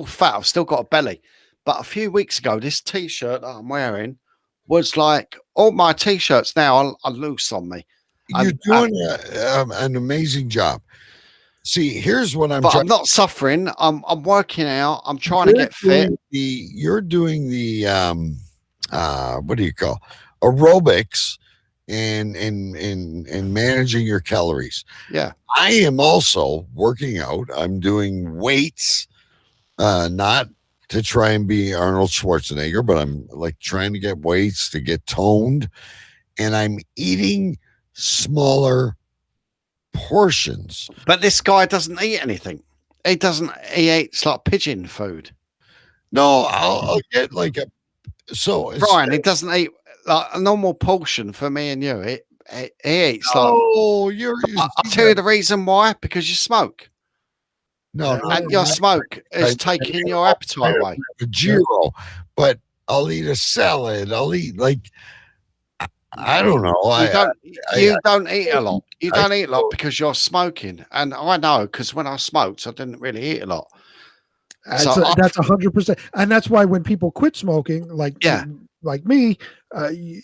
fat. I've still got a belly. But a few weeks ago, this T-shirt that I'm wearing was like all my T-shirts now are loose on me. You're doing an amazing job. See, here's what I'm. But I'm not suffering. I'm working out. I'm trying to get fit. You're doing the what do you call aerobics and managing your calories. Yeah, I am also working out. I'm doing weights, not to try and be Arnold Schwarzenegger, but I'm like trying to get weights to get toned, and I'm eating smaller portions. But this guy doesn't eat anything. He eats like pigeon food. No, I'll get like Brian, he doesn't eat like a normal portion for me and you. He eats like. Oh, I'll tell you the reason why. Because you smoke. No, and your smoke is taking your appetite away. Zero, but I'll eat a salad. I'll eat like I don't know. You don't eat a lot. You don't eat a lot because you're smoking, and I know because when I smoked, I didn't really eat a lot. That's 100%, and that's why when people quit smoking, like me,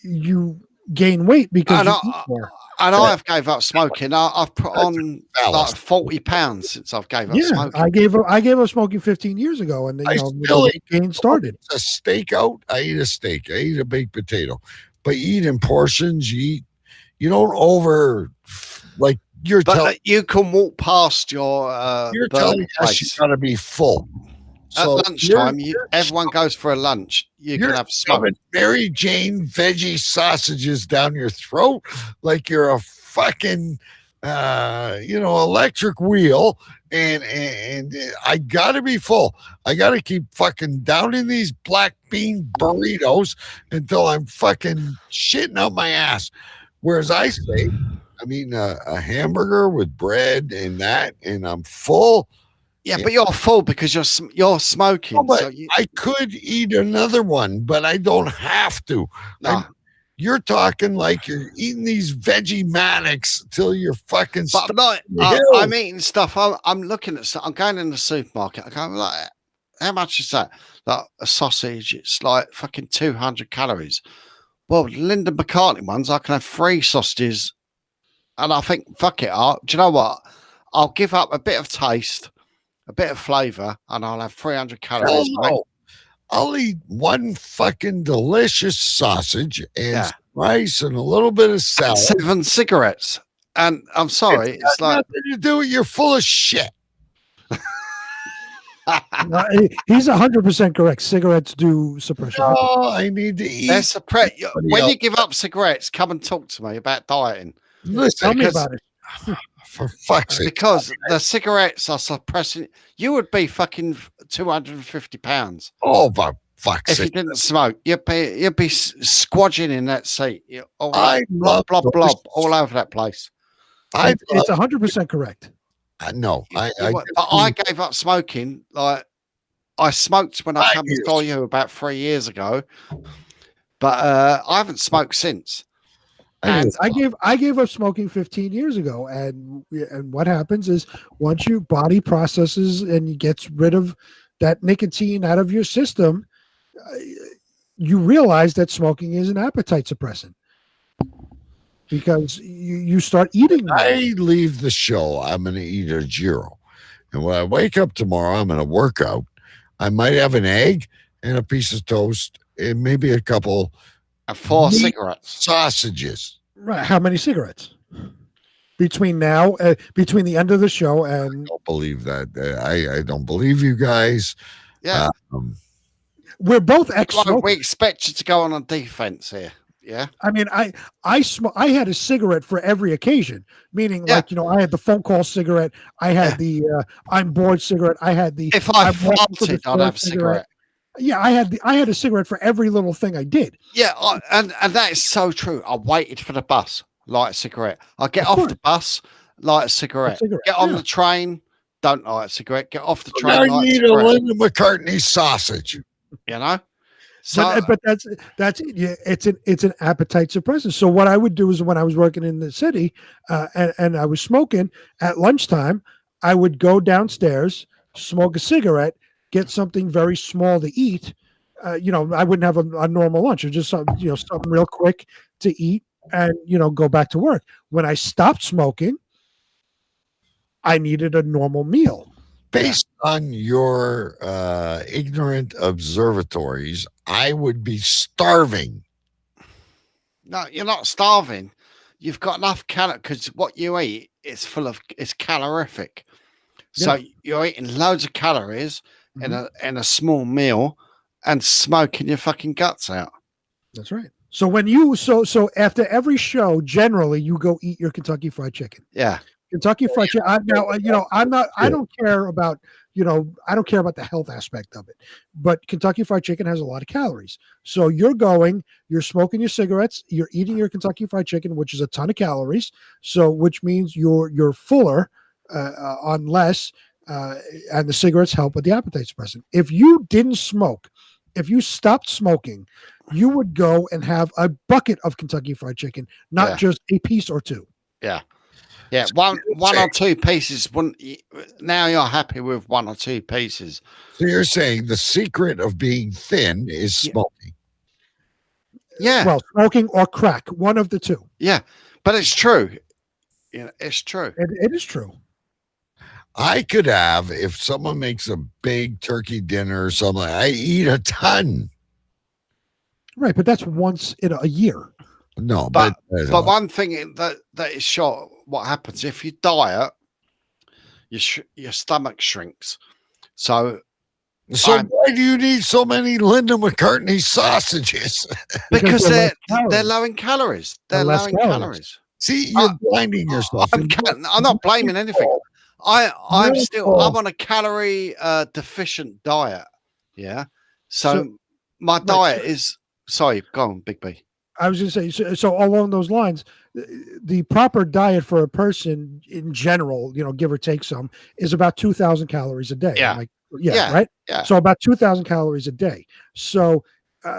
you gain weight because you eat more. And I've gave up smoking. I've put on like 40 pounds since I've gave up smoking. I gave up smoking 15 years ago, and the gain started. A steak out. I eat a steak. I eat a baked potato. But you eat in portions. You don't over like you're. But you can walk past your. You're telling us you gotta be full. So at lunchtime, everyone goes for a lunch. You can have smoke. Mary Jane veggie sausages down your throat like you're a fucking, electric wheel. And I gotta be full. I gotta keep fucking downing these black bean burritos until I'm fucking shitting out my ass. Whereas I say, I'm eating a hamburger with bread and that, and I'm full. Yeah, but you're full because you're smoking. No, but I could eat another one, but I don't have to. No. You're talking like you're eating these Vegematics till you're fucking. But I'm eating stuff. I'm looking at stuff. I'm going in the supermarket. I'm like, how much is that? Like a sausage. It's like fucking 200 calories. Well, Linda McCartney ones, I can have 3 sausages, and I think, fuck it. Do you know what? I'll give up a bit of taste, a bit of flavor, and I'll have 300 calories. I'll eat one fucking delicious sausage and rice and a little bit of salad. 7 cigarettes. And I'm sorry, it's like nothing to do. You're full of shit. He's 100% correct. Cigarettes do suppress. Oh, I need to eat. When you give up cigarettes, come and talk to me about dieting. Listen, tell me about it. For fuck's sake. Because the cigarettes are suppressing. You would be fucking 250 pounds. Oh, for fuck's sake. If you didn't smoke, you'd be squadging in that seat. Blob all over that place. It's 100% correct. No, I gave up smoking. Like I smoked when I came to saw you about 3 years ago, but I haven't smoked since. And I gave up smoking 15 years ago, and what happens is once your body processes and gets rid of that nicotine out of your system, you realize that smoking is an appetite suppressant because you start eating more. I leave the show, I'm going to eat a gyro, and when I wake up tomorrow, I'm going to work out. I might have an egg and a piece of toast and maybe a couple. 4 cigarettes, sausages. Right? How many cigarettes between now, between the end of the show and? I don't believe that. I don't believe you guys. Yeah, we're both ex-smokers. We expect you to go on defense here. Yeah, I mean, I had a cigarette for every occasion. Meaning, I had the phone call cigarette. I had the I'm bored cigarette. I had the if I farted, I'd have a cigarette. Yeah, I had a cigarette for every little thing I did. Yeah, and that is so true. I waited for the bus, light a cigarette. I get off the bus, light a cigarette. Get on the train, don't like a cigarette, get off the train. I like need a Linda McCartney sausage. You know. So, but that's it. Yeah, it's an appetite suppressant. So what I would do is when I was working in the city and I was smoking at lunchtime, I would go downstairs, smoke a cigarette, get something very small to eat. I wouldn't have a normal lunch, or just something real quick to eat, and go back to work. When I stopped smoking, I needed a normal meal. Based on your ignorant observatories, I would be starving. No, you're not starving. You've got enough calories because what you eat is it's calorific. So you're eating loads of calories in a small meal and smoking your fucking guts out. That's right. So when you so after every show, generally you go eat your Kentucky Fried Chicken. Yeah. Kentucky Fried Chicken. I don't care about the health aspect of it, but Kentucky Fried Chicken has a lot of calories. So you're smoking your cigarettes, you're eating your Kentucky Fried Chicken, which is a ton of calories. So which means you're fuller on less, and the cigarettes help with the appetite suppressant. If you didn't smoke, if you stopped smoking, you would go and have a bucket of Kentucky Fried Chicken, not just a piece or two. Yeah. Yeah, one or two pieces. Now you're happy with one or two pieces. So you're saying the secret of being thin is smoking? Yeah. Well, smoking or crack, one of the two. Yeah, but it's true. It's true. It is true. I could have, if someone makes a big turkey dinner or something, I eat a ton. Right, but that's once in a year. No, but one thing that is sure, what happens if you diet, your stomach shrinks. So why do you need so many Linda McCartney sausages? Because they're low in calories. They're low in calories. See, you're blinding yourself. I'm not blaming anything. I'm on a calorie deficient diet. Yeah. So my diet is. Sorry, go on, Big B. I was going to say, so along those lines, the proper diet for a person in general, give or take some, is about 2,000 calories a day. Yeah. Right? Yeah. So about 2,000 calories a day. So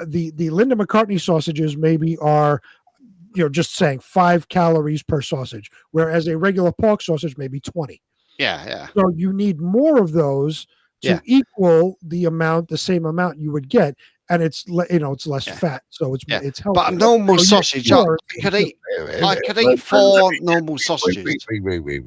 the Linda McCartney sausages maybe are, just saying 5 calories per sausage, whereas a regular pork sausage may be 20. Yeah. So you need more of those to equal the same amount you would get. And it's less fat, so it's healthy. But a normal sausage, I could eat 4 normal sausages. Wait.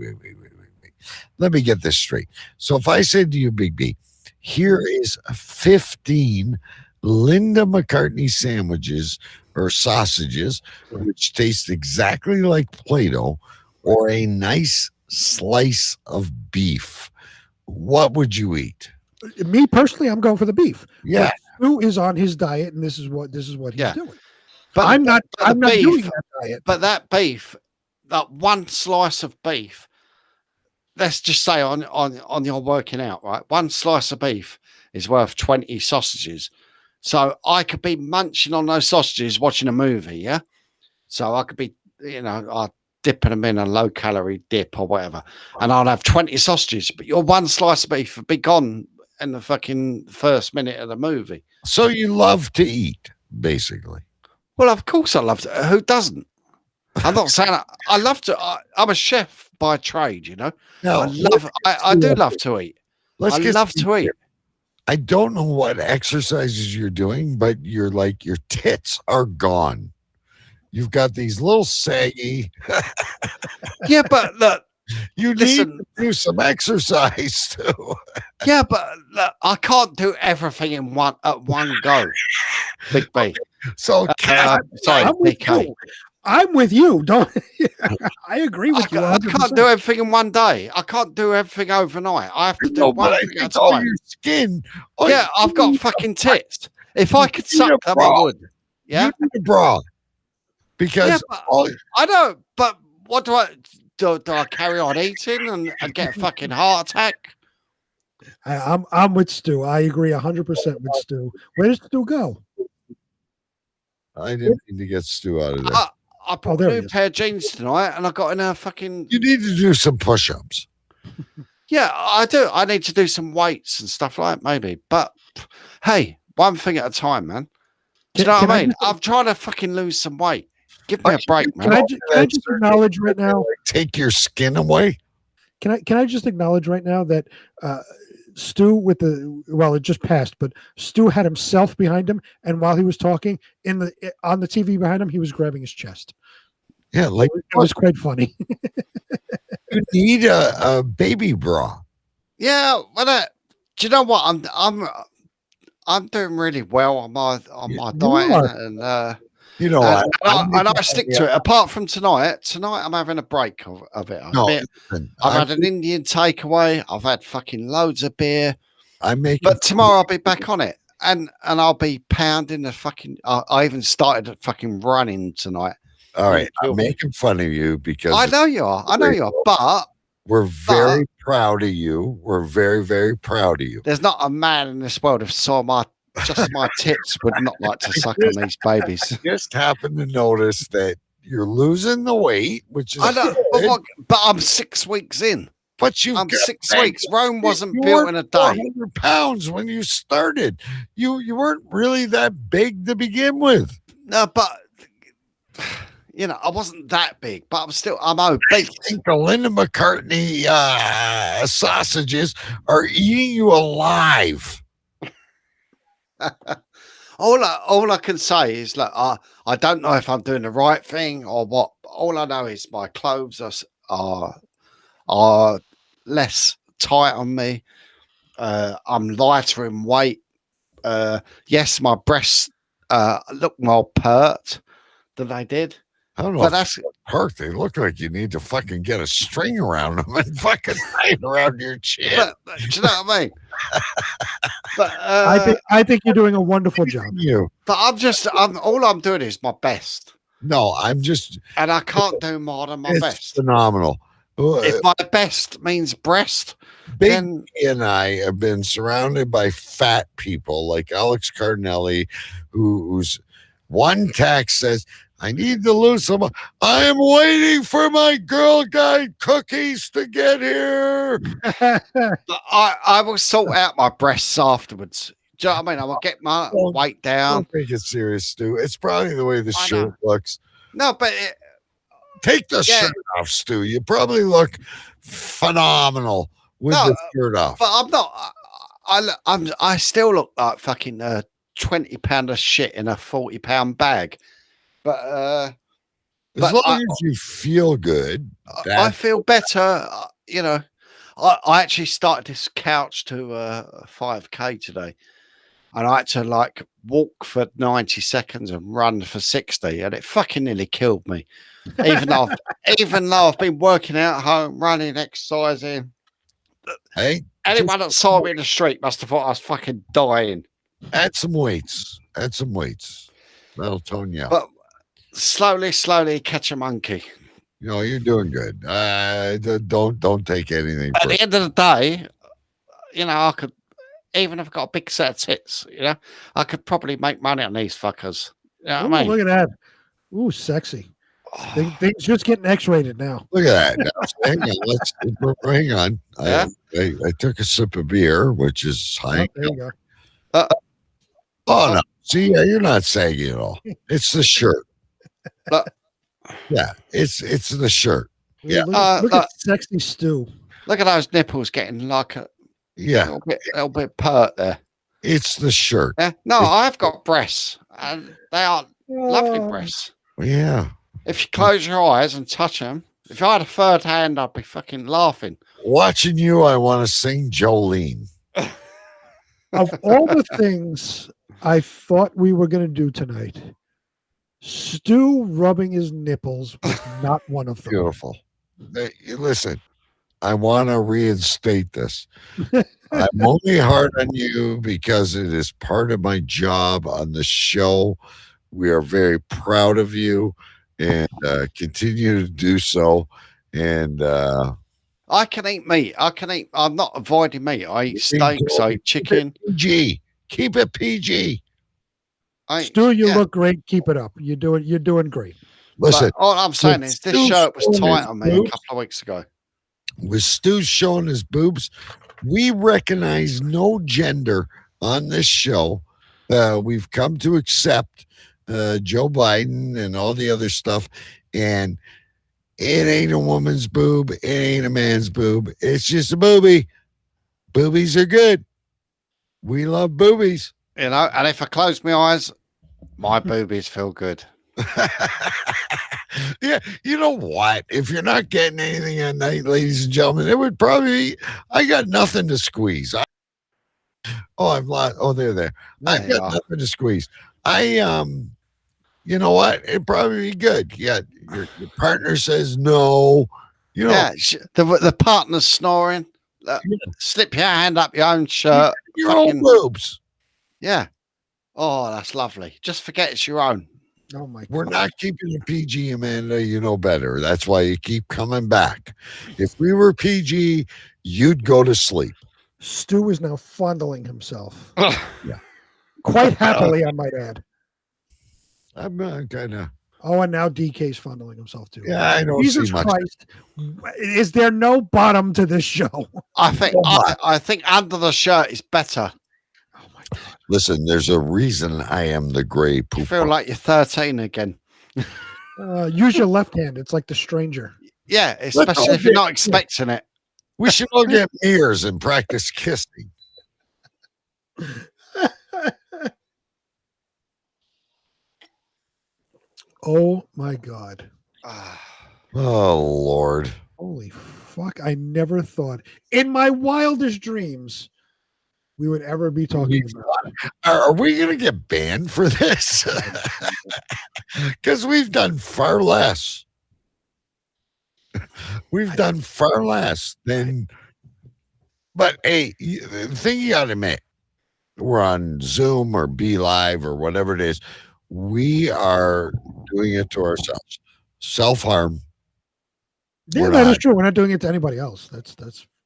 Let me get this straight. So if I said to you, Big B, here is 15 Linda McCartney sandwiches or sausages, which taste exactly like Play-Doh, or a nice slice of beef, what would you eat? Me personally, I'm going for the beef. Yeah. Stu is on his diet, and this is what he's doing. But I'm not beef, doing that diet. But that beef, that one slice of beef, let's just say on your working out, right? One slice of beef is worth 20 sausages. So I could be munching on those sausages watching a movie, yeah? So I could be, I'd dipping them in a low calorie dip or whatever, and I'll have 20 sausages, but your one slice of beef would be gone in the fucking first minute of the movie. So you love to eat, basically. Well, of course I love to. Who doesn't? I'm not saying I love to. I'm a chef by trade, No, I do love to eat. I love to eat. I don't know what exercises you're doing, but your tits are gone. You've got these little saggy. Yeah, but look. You need to do some exercise too. Yeah, but look, I can't do everything at one go. Big B. So sorry, DK. I'm with you. Don't I agree with you? 100%. I can't do everything in one day. I can't do everything overnight. I have to do one thing at a time. Your skin. I've got fucking tits. If I could suck them, I would. Yeah, you need a bra. Because I don't. But what do I? Do I carry on eating and get a fucking heart attack? I'm with Stu. I agree 100% with Stu. Where does Stu go? I didn't need to get Stu out of there. I bought a new pair of jeans tonight, and I got in a fucking. You need to do some push-ups. Yeah, I do. I need to do some weights and stuff like that, maybe. But hey, one thing at a time, man. Do you know what I mean? I'm trying to fucking lose some weight. Give me a break, man. Can I just acknowledge right now? Take your skin away. Can I just acknowledge right now that Stu it just passed, but Stu had himself behind him, and while he was talking on the TV behind him, he was grabbing his chest. Yeah, like it was quite funny. You need a baby bra. Yeah, well, do you know what? I'm doing really well on my diet, and you know, I stick to it. Apart from tonight I'm having a break of it. I've had an Indian takeaway. I've had fucking loads of beer. But tomorrow I'll be back on it, and I'll be pounding the fucking. I even started fucking running tonight. All right, I'm making fun of you because I know you are. But we're very proud of you. We're very, very proud of you. There's not a man in this world who saw my tits would not like to suck on these babies. I just happened to notice that you're losing the weight, which is I know, but I'm 6 weeks in. But I'm 6 weeks. Rome wasn't built in a day. 100 pounds when you started. You weren't really that big to begin with. No, but I wasn't that big, but I'm obese. I think the Linda McCartney sausages are eating you alive. All I can say is, look, I don't know if I'm doing the right thing or what. All I know is my clothes are less tight on me. I'm lighter in weight. Yes, my breasts look more pert than they did. I don't know. But that's hurt. They look like you need to fucking get a string around them and fucking tie it around your chin. But do you know what I mean? But I think you're doing a wonderful job. But all I'm doing is my best. No, and I can't do more than my best. Phenomenal. If my best means breast, Big then and I have been surrounded by fat people like Alex Cardinelli, who's one text says, I need to lose some. I am waiting for my Girl Guide cookies to get here. I will sort out my breasts afterwards. Do you know what I mean? I will get my weight down. Don't take it serious, Stu. It's probably the way the shirt looks. No, but take the shirt off, Stu. You probably look phenomenal with the shirt off. But I'm not. I still look like fucking 20-pound of shit in a 40-pound bag. But as long as you feel good, I feel better. I actually started this couch to 5K today, and I had to walk for 90 seconds and run for 60, and it fucking nearly killed me. Even though I've been working out at home, running, exercising. Hey, anyone that saw me in the street must have thought I was fucking dying. Add some weights. That'll tone you out. But slowly catch a monkey. You're doing good. Don't take anything. At the end of the day, I could, even if I've got a big set of tits, I could probably make money on these fuckers. You know what I mean? Look at that. Ooh, sexy. Things just getting X-rated now. Look at that. Now, hang on. Yeah? I took a sip of beer, which is high. There you go. Oh no! See, you're not saying it at all. It's the shirt. Yeah, it's the shirt. Yeah. Look at sexy Stu. Look at those nipples getting like a little bit pert there. It's the shirt. Yeah. No, I've got breasts, and they are lovely breasts. Yeah. If you close your eyes and touch them, if I had a third hand, I'd be fucking laughing. Watching you, I want to sing Jolene. Of all the things I thought we were going to do tonight, Stu rubbing his nipples was not one of them. Beautiful. Hey, listen, I want to reinstate this. I'm only hard on you because it is part of my job on the show. We are very proud of you and continue to do so. And I can eat meat. I'm not avoiding meat. I eat steaks. I eat chicken. PG. Keep it PG. Stu, you look great. Keep it up. You're doing great. Listen, all I'm saying is this shirt was tight on me a couple of weeks ago. with Stu showing his boobs, we recognize no gender on this show. We've come to accept Joe Biden and all the other stuff, and it ain't a woman's boob, it ain't a man's boob, it's just a boobie. Boobies are good. We love boobies. You know, and if I close my eyes, my boobies feel good. Yeah, you know what? If you're not getting anything at night, ladies and gentlemen, it would probably. I got nothing to squeeze. I've lost. Oh, they're there. I got nothing to squeeze. You know what? It'd probably be good. Yeah, your partner says no. You know, Yeah, the partner's snoring. Slip your hand up your own shirt. your own boobs. Yeah. Oh, that's lovely. Just forget it's your own. Oh my God. We're not keeping it PG, Amanda. You know better. That's why you keep coming back. If we were PG, you'd go to sleep. Stu is now fondling himself. Yeah. Quite happily, I might add. I'm kind of. Oh, and now DK's fondling himself too. Yeah, I don't Jesus see much. Christ. Is there no bottom to this show? I think I think under the shirt is better. Listen, there's a reason I am the gray I poop. feel like you're 13 again. Use your left hand. It's like the stranger. Yeah, especially if you're not expecting it. We should all get mirrors and practice kissing. Oh my God. Oh Lord. Holy fuck. I never thought in my wildest dreams we would ever be talking about it. Are we going to get banned for this? Because we've done far less. We've done far less than. But hey, the thing you got to admit, we're on Zoom or Be Live or whatever it is. We are doing it to ourselves. Self-harm. Yeah, that is true. We're not doing it to anybody else. That's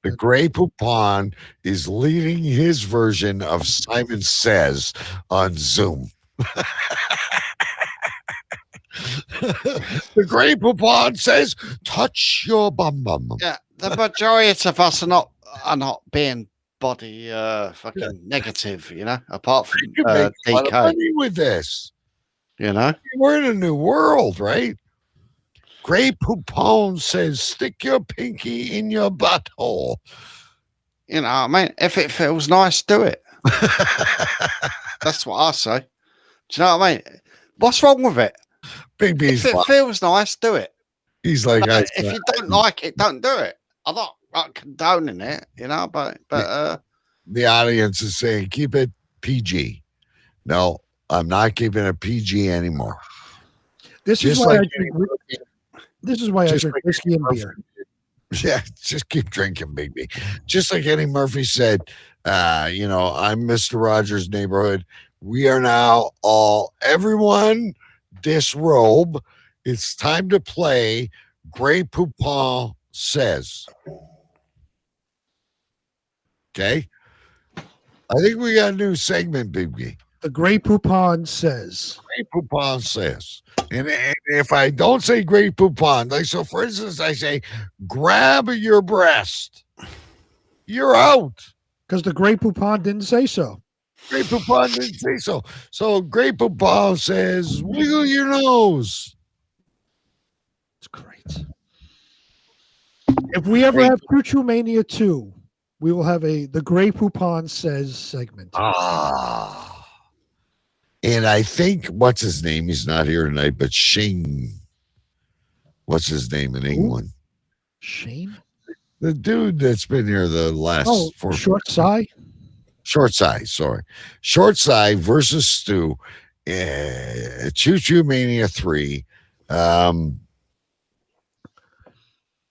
the Grey Poupon is leading his version of Simon Says on Zoom. The Grey Poupon says, "Touch your bum bum." Yeah, the majority of us are not being body fucking negative, you know, apart from You can make a lot of DK. money with this. You know, we're in a new world, right? Grey Poupon says, "Stick your pinky in your butthole." You know, I mean, if it feels nice, do it. That's what I say. Do you know what I mean? What's wrong with it? Big B's If it feels nice, do it. He's like, But if you don't like it, don't do it. I'm not condoning it, you know, but the audience is saying, keep it PG. No, I'm not keeping it PG anymore. This is Just why like I drink whiskey and beer. Yeah, just keep drinking, Big B. Just like Eddie Murphy said, you know, I'm Mr. Rogers' Neighborhood. We are now everyone disrobe. It's time to play Grey Poupon Says. Okay? I think we got a new segment, Big B. The Grey Poupon Says. Grey Poupon Says. And if I don't say Grey Poupon, like, so for instance, I say, grab your breast. You're out. Because the Grey Poupon didn't say so. Grey Poupon didn't say so. So Grey Poupon says, wiggle your nose. It's great. If we ever have Choo Mania 2, we will have the Grey Poupon Says segment. Ah. And I think, what's his name? He's not here tonight, but Shane. What's his name in England? Shane? The dude that's been here the last Short Sigh? Short Sigh, sorry. Short Sigh versus Stu. Choo Choo Mania 3.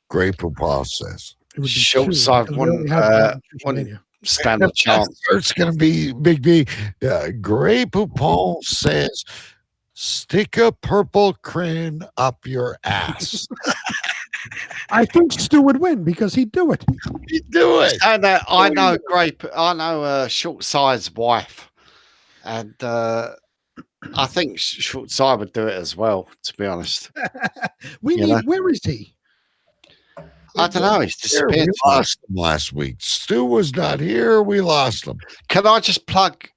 Grey Poupon Says. Short Sigh wouldn't stand a chance. It's going to be Big B. Grey Poupon says, stick a purple crayon up your ass. I think Stu would win because he'd do it. He'd do it. And I know Short Side's wife, and I think Short Side would do it as well. To be honest, Where is he? I don't know. He's Here, disappeared. we lost him last week. Stu was not here. We lost him. Can I just plug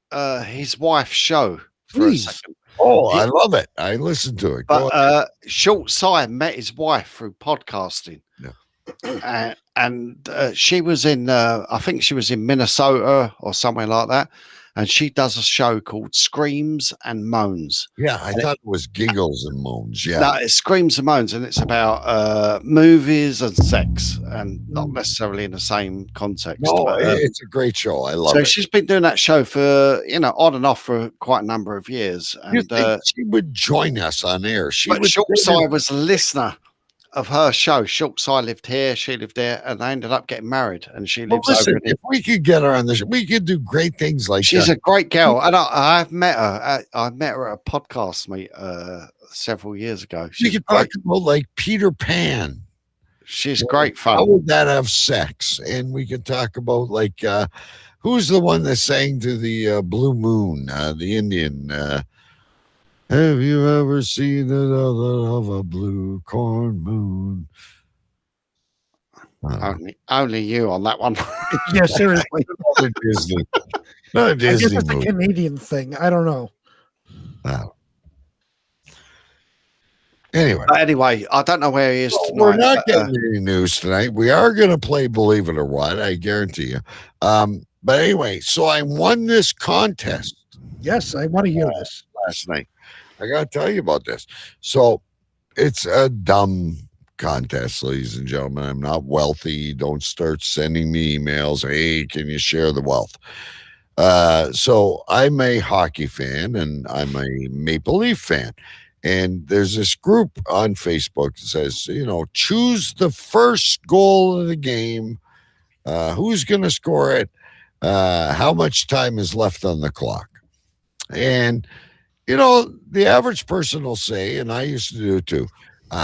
his wife's show for Please. a second? Oh, I love it. I listened to it. Go But Short Side met his wife through podcasting. And she was in, I think she was in Minnesota or somewhere like that. And she does a show called Screams and Moans. Yeah, I thought it was Giggles and Moans. Yeah. No, it's Screams and Moans, and it's about movies and sex, and not necessarily in the same context. No, but, it's a great show. I love so it. she's been doing that show for, on and off for quite a number of years. You And think she would join us on air? but Short Side was a listener of her show. Short Side lived here, she lived there, and they ended up getting married. And she Well, lives listen, over in if we could get her on the show, we could do great things like She's that. a great girl, and I've met her. I met her at a podcast meet several years ago. We She's could talk about like Peter Pan. She's great fun. How would that have sex? And we could talk about like who's the one that sang to the Blue Moon, the Indian. Have you ever seen another of a blue corn moon? Only you on that one. Yeah, seriously. Another Disney. Not a I guess Disney it's a movie. Canadian thing. I don't know. Wow. Anyway, But anyway, I don't know where he is tonight. we're not but, getting any news tonight. We are going to play Believe It or What, I guarantee you. But anyway, so I won this contest Yes, I want to hear this. last night. I got to tell you about this. So it's a dumb contest, ladies and gentlemen. I'm not wealthy. Don't start sending me emails. Hey, can you share the wealth? So I'm a hockey fan and I'm a Maple Leaf fan. And there's this group on Facebook that says, choose the first goal of the game. Who's going to score it? How much time is left on the clock? And, the average person will say, and I used to do it too,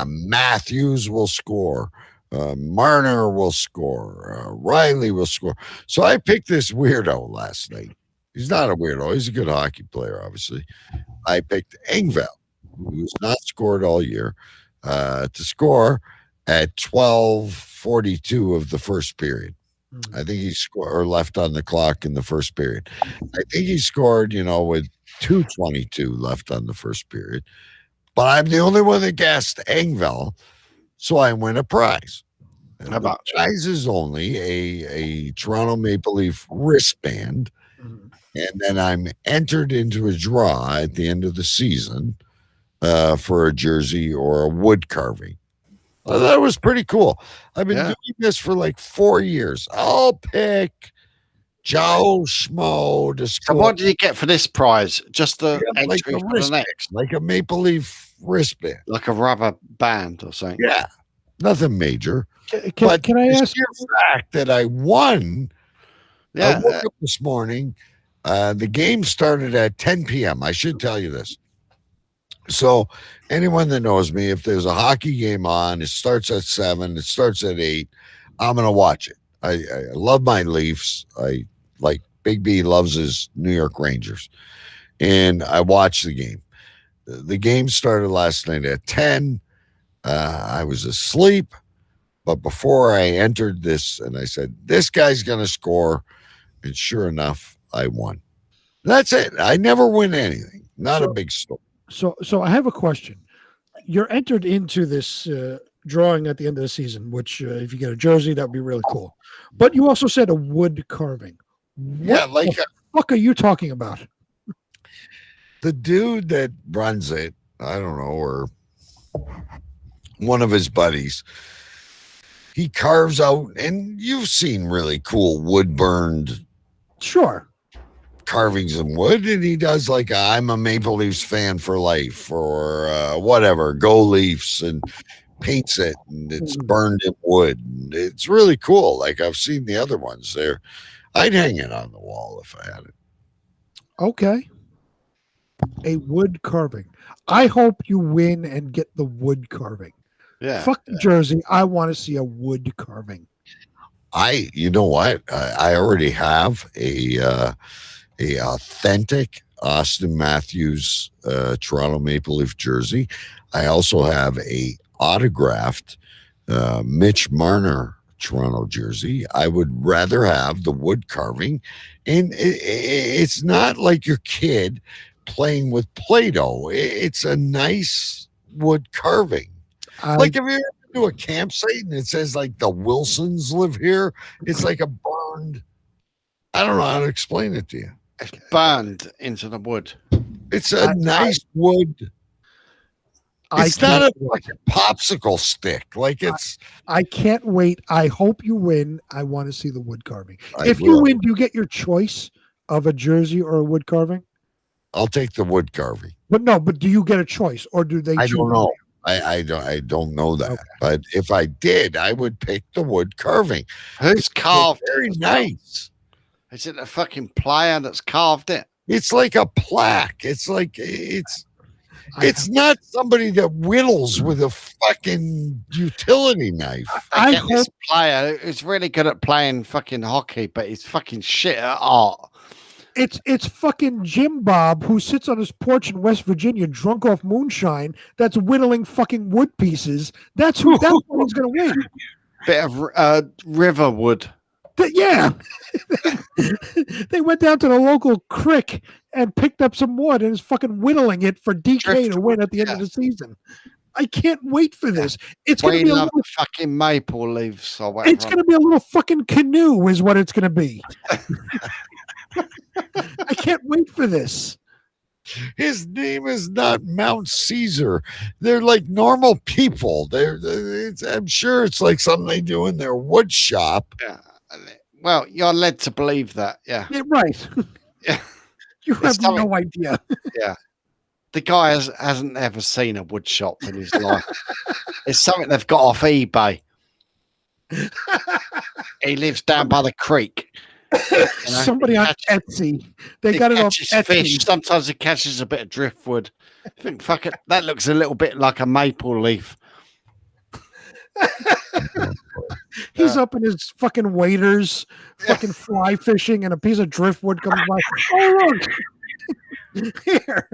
Matthews will score. Marner will score. Riley will score. So I picked this weirdo last night. He's not a weirdo. He's a good hockey player, obviously. I picked Engvall, who's not scored all year, to score at 12:42 of the first period. I think he scored or left on the clock in the first period. I think he scored, with 2:22 left on the first period. But I'm the only one that guessed Engvall, so I win a prize. And the prize is only a Toronto Maple Leaf wristband, and then I'm entered into a draw at the end of the season for a jersey or a wood carving. Well, that was pretty cool. I've been doing this for like 4 years. I'll pick Joe Schmo to score. So what did you get for this prize? Just the like entry a for the wristband, next? like a Maple Leaf wristband. Like a rubber band or something? Yeah, nothing major. Can I the ask? sheer fact that I won? Yeah. I woke up this morning. The game started at 10 p.m. I should tell you this. So anyone that knows me, if there's a hockey game on, it starts at 7, it starts at 8, I'm going to watch it. I love my Leafs. I like Big B loves his New York Rangers. And I watched the game. The game started last night at 10. I was asleep. But before I entered this, and I said, this guy's going to score. And sure enough, I won. That's it. I never win anything. Not a big story. So I have a question. You're entered into this drawing at the end of the season, which if you get a jersey, that would be really cool. But you also said a wood carving. What the fuck are you talking about? The dude that runs it, I don't know, or one of his buddies, he carves out, and you've seen really cool wood burned carvings in wood, and he does like I'm a Maple Leafs fan for life or whatever, go Leafs, and paints it, and it's burned in wood. And it's really cool. Like I've seen the other ones there. I'd hang it on the wall if I had it. Okay. A wood carving. I hope you win and get the wood carving. Yeah. Fuck the jersey. I want to see a wood carving. You know what? I already have a authentic Austin Matthews Toronto Maple Leaf jersey. I also have a autographed Mitch Marner Toronto jersey, I would rather have the wood carving. And it's not like your kid playing with Play-Doh. It's a nice wood carving. Like if you're to a campsite and it says like the Wilsons live here, it's like a burned. I don't know how to explain it to you. It's burned into the wood. It's a nice wood. It's not a fucking popsicle stick. Like it's. I can't wait. I hope you win. I want to see the wood carving. If will. you win, do you get your choice of a jersey or a wood carving? I'll take the wood carving. But do you get a choice or do they? I choose don't know. you? I don't know that. Okay. But if I did, I would pick the wood carving. Who's carved? Very nice. Is it a fucking player that's carved it? It's like a plaque. It's like it's not somebody that whittles with a fucking utility knife. I hope this player is really good at playing fucking hockey, but he's fucking shit at art. It's fucking Jim Bob who sits on his porch in West Virginia, drunk off moonshine. That's whittling fucking wood pieces. That's who's going to win. Bit of river wood. Yeah, they went down to the local creek and picked up some wood and is fucking whittling it for DK to win at the end of the season. I can't wait for this. It's going to be a little fucking maple leaves or whatever. It's going to be a little fucking canoe, is what it's going to be. I can't wait for this. His name is not Mount Caesar. They're like normal people. I'm sure it's like something they do in their wood shop. Yeah. Well, you're led to believe that. Yeah. Right. Yeah. You have no idea. Yeah. The guy hasn't ever seen a wood shop in his life. It's something they've got off eBay. He lives down by the creek. Somebody on Etsy. They got it off Etsy. Fish. Sometimes he catches a bit of driftwood. I think, fuck it, that looks a little bit like a maple leaf. He's up in his fucking waders, fucking fly fishing, and a piece of driftwood comes by. Oh, look. Here.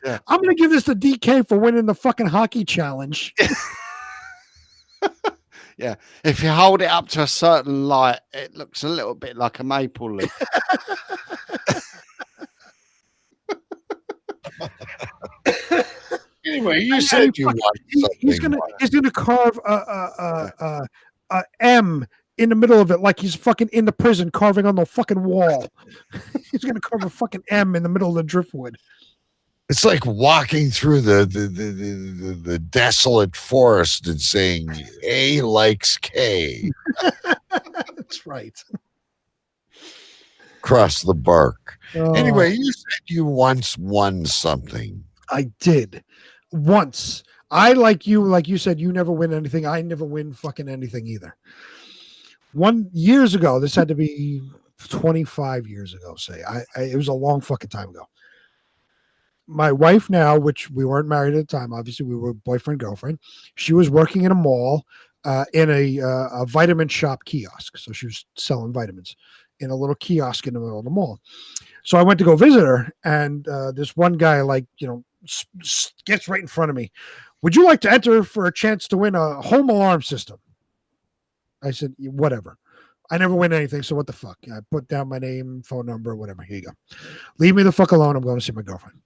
Yeah. I'm going to give this to DK for winning the fucking hockey challenge. Yeah. If you hold it up to a certain light, it looks a little bit like a maple leaf. Anyway, you said you want something. He's gonna carve a M in the middle of it, like he's fucking in the prison carving on the fucking wall. He's gonna carve a fucking M in the middle of the driftwood. It's like walking through the desolate forest and saying A likes K. That's right. Cross the bark. Anyway, you said you once won something. I did. Once. I, like you said, you never win anything. I never win fucking anything either. Years ago, this had to be 25 years ago, say. It was a long fucking time ago. My wife now, which we weren't married at the time, obviously we were boyfriend, girlfriend. She was working in a mall in a vitamin shop kiosk. So she was selling vitamins in a little kiosk in the middle of the mall. So I went to go visit her, and this one guy, gets right in front of me. Would you like to enter for a chance to win a home alarm system? I said, whatever. I never win anything, so what the fuck? I put down my name, phone number, whatever. Here you go. Leave me the fuck alone. I'm going to see my girlfriend.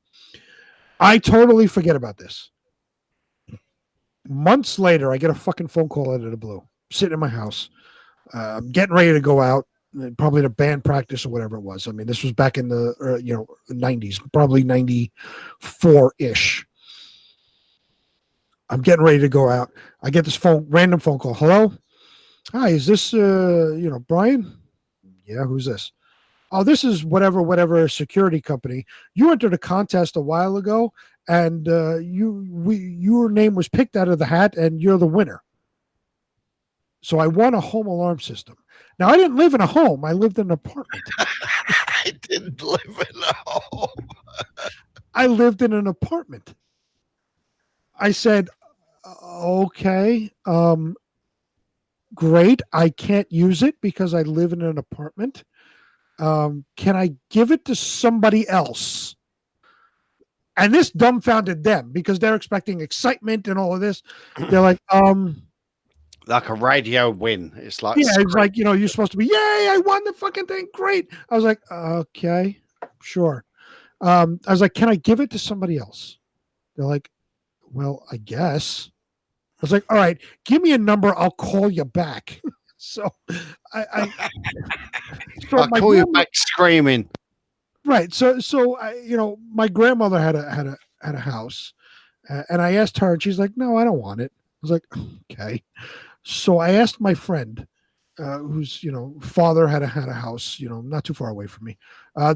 I totally forget about this. Months later, I get a fucking phone call out of the blue. Sitting in my house. I'm getting ready to go out, probably to band practice or whatever it was. I mean, this was back in the 90s, probably 94-ish. I'm getting ready to go out. I get this random phone call. Hello? Hi, is this Brian? Yeah, who's this? Oh, this is whatever security company. You entered a contest a while ago, and your name was picked out of the hat, and you're the winner. So I won a home alarm system. Now, I didn't live in a home. I lived in an apartment. I didn't live in a home. I lived in an apartment. I said, okay, great. I can't use it because I live in an apartment. Can I give it to somebody else? And this dumbfounded them because they're expecting excitement and all of this. They're like, like a radio win. It's like yeah, it's like, you're supposed to be, yay, I won the fucking thing. Great. I was like, okay, sure. I was like, can I give it to somebody else? They're like, well, I guess. I was like, all right, give me a number. I'll call you back. So I'll call you back screaming. Right. So my grandmother had a house, and I asked her, and she's like, no, I don't want it. I was like, okay. So I asked my friend, whose father had a house, not too far away from me,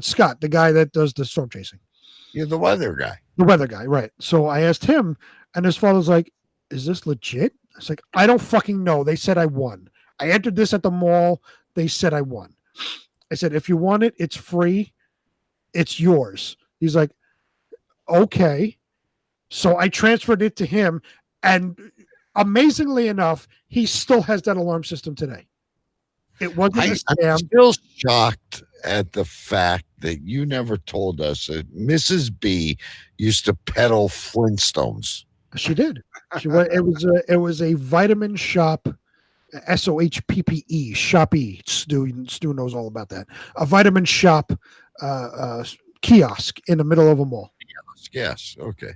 Scott, the guy that does the storm chasing. You're the weather guy. The weather guy, right? So I asked him, and his father's like, "Is this legit?" I was like, "I don't fucking know. They said I won. I entered this at the mall. They said I won." I said, "If you want it, it's free. It's yours." He's like, "Okay." So I transferred it to him, and amazingly enough, he still has that alarm system today. It wasn't a scam. I'm still shocked at the fact that you never told us that Mrs. B used to peddle Flintstones. She did. It was a vitamin shop, SOHPPE, Shoppy. Stu knows all about that. A vitamin shop kiosk in the middle of a mall. Yes. Okay.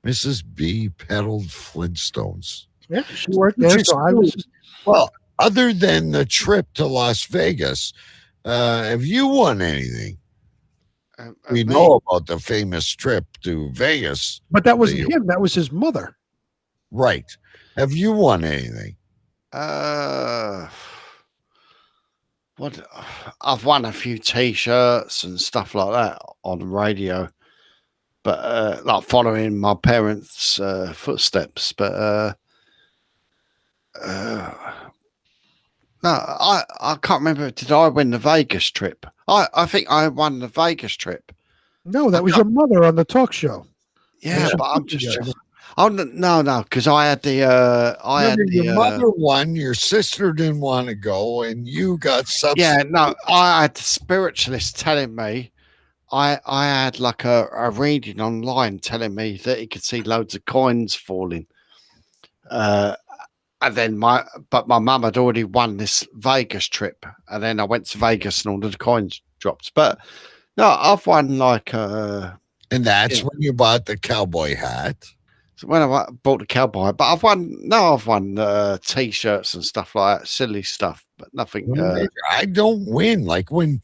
Mrs. B peddled Flintstones. Yeah, she worked there. So I was well. Other than the trip to Las Vegas, have you won anything? We know about the famous trip to Vegas. But that wasn't him. That was his mother. Right. Have you won anything? What? I've won a few T-shirts and stuff like that on the radio, but like following my parents' footsteps. But no, I can't remember. Did I win the Vegas trip? I think I won the Vegas trip. No, that was your mother on the talk show. Yeah, but I'm just. Oh no, because I had the. Your mother won. Your sister didn't want to go, and you got subsidized. Yeah, no, I had the spiritualist telling me. I had like a reading online telling me that he could see loads of coins falling. And then my mum had already won this Vegas trip, and then I went to Vegas and all the coins dropped. But no, I've won like and that's when you bought the cowboy hat. So when I bought the cowboy, but I've won T-shirts and stuff like that, silly stuff, but nothing. I don't win like when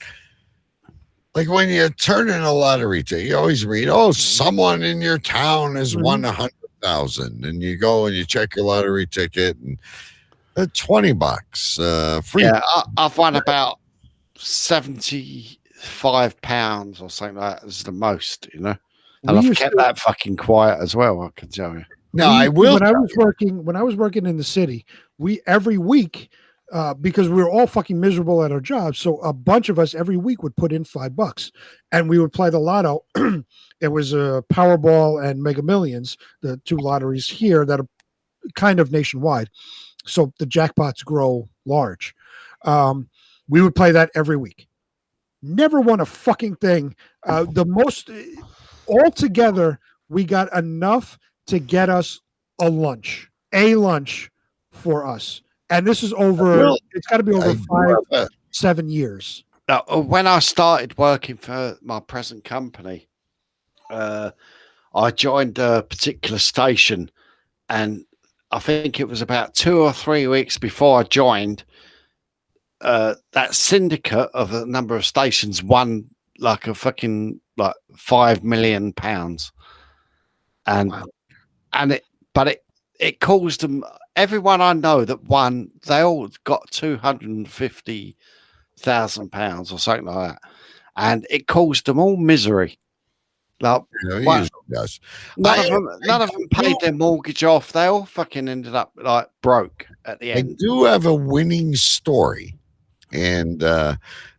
you turn in a lottery ticket. You always read, "Oh, someone in your town has won 100,000," and you go and you check your lottery ticket and $20 free. Yeah, I've won about £75 or something like that is the most, and I've kept that fucking quiet as well. I can tell you. No, I will. When I was working in the city, we every week, because we were all fucking miserable at our jobs, so a bunch of us every week would put in $5, and we would play the lotto. It was Powerball and Mega Millions, the two lotteries here that are kind of nationwide. So the jackpots grow large. We would play that every week. Never won a fucking thing. The most altogether, we got enough to get us a lunch for us. And this is over, it's got to be over 5-7 years. Now, when I started working for my present company, I joined a particular station, and I think it was about 2 or 3 weeks before I joined, that syndicate of a number of stations won like a fucking like £5 million, and wow. it caused them. Everyone I know that won, they all got £250,000 or something like that, and it caused them all misery. Like, none of them paid their mortgage off. They all fucking ended up like broke at the end. I do have a winning story, and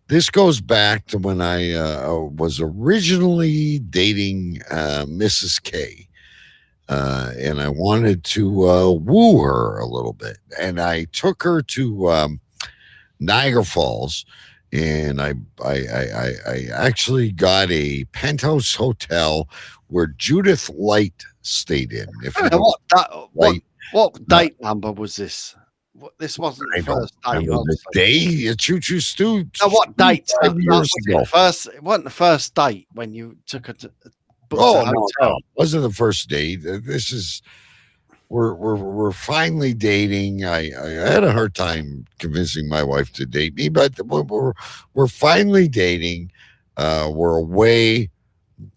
this goes back to when I was originally dating Mrs. K. And I wanted to woo her a little bit. And I took her to Niagara Falls, and I actually got a penthouse hotel where Judith Light stayed in. If you know, What date number was this? This wasn't the first date. The day Choo Choo Stew. No, what date? 5 years ago. It wasn't the first date when you took it to Oh a no, hotel. it wasn't the first date. This is we're finally dating. I had a hard time convincing my wife to date me, but we're finally dating. We're away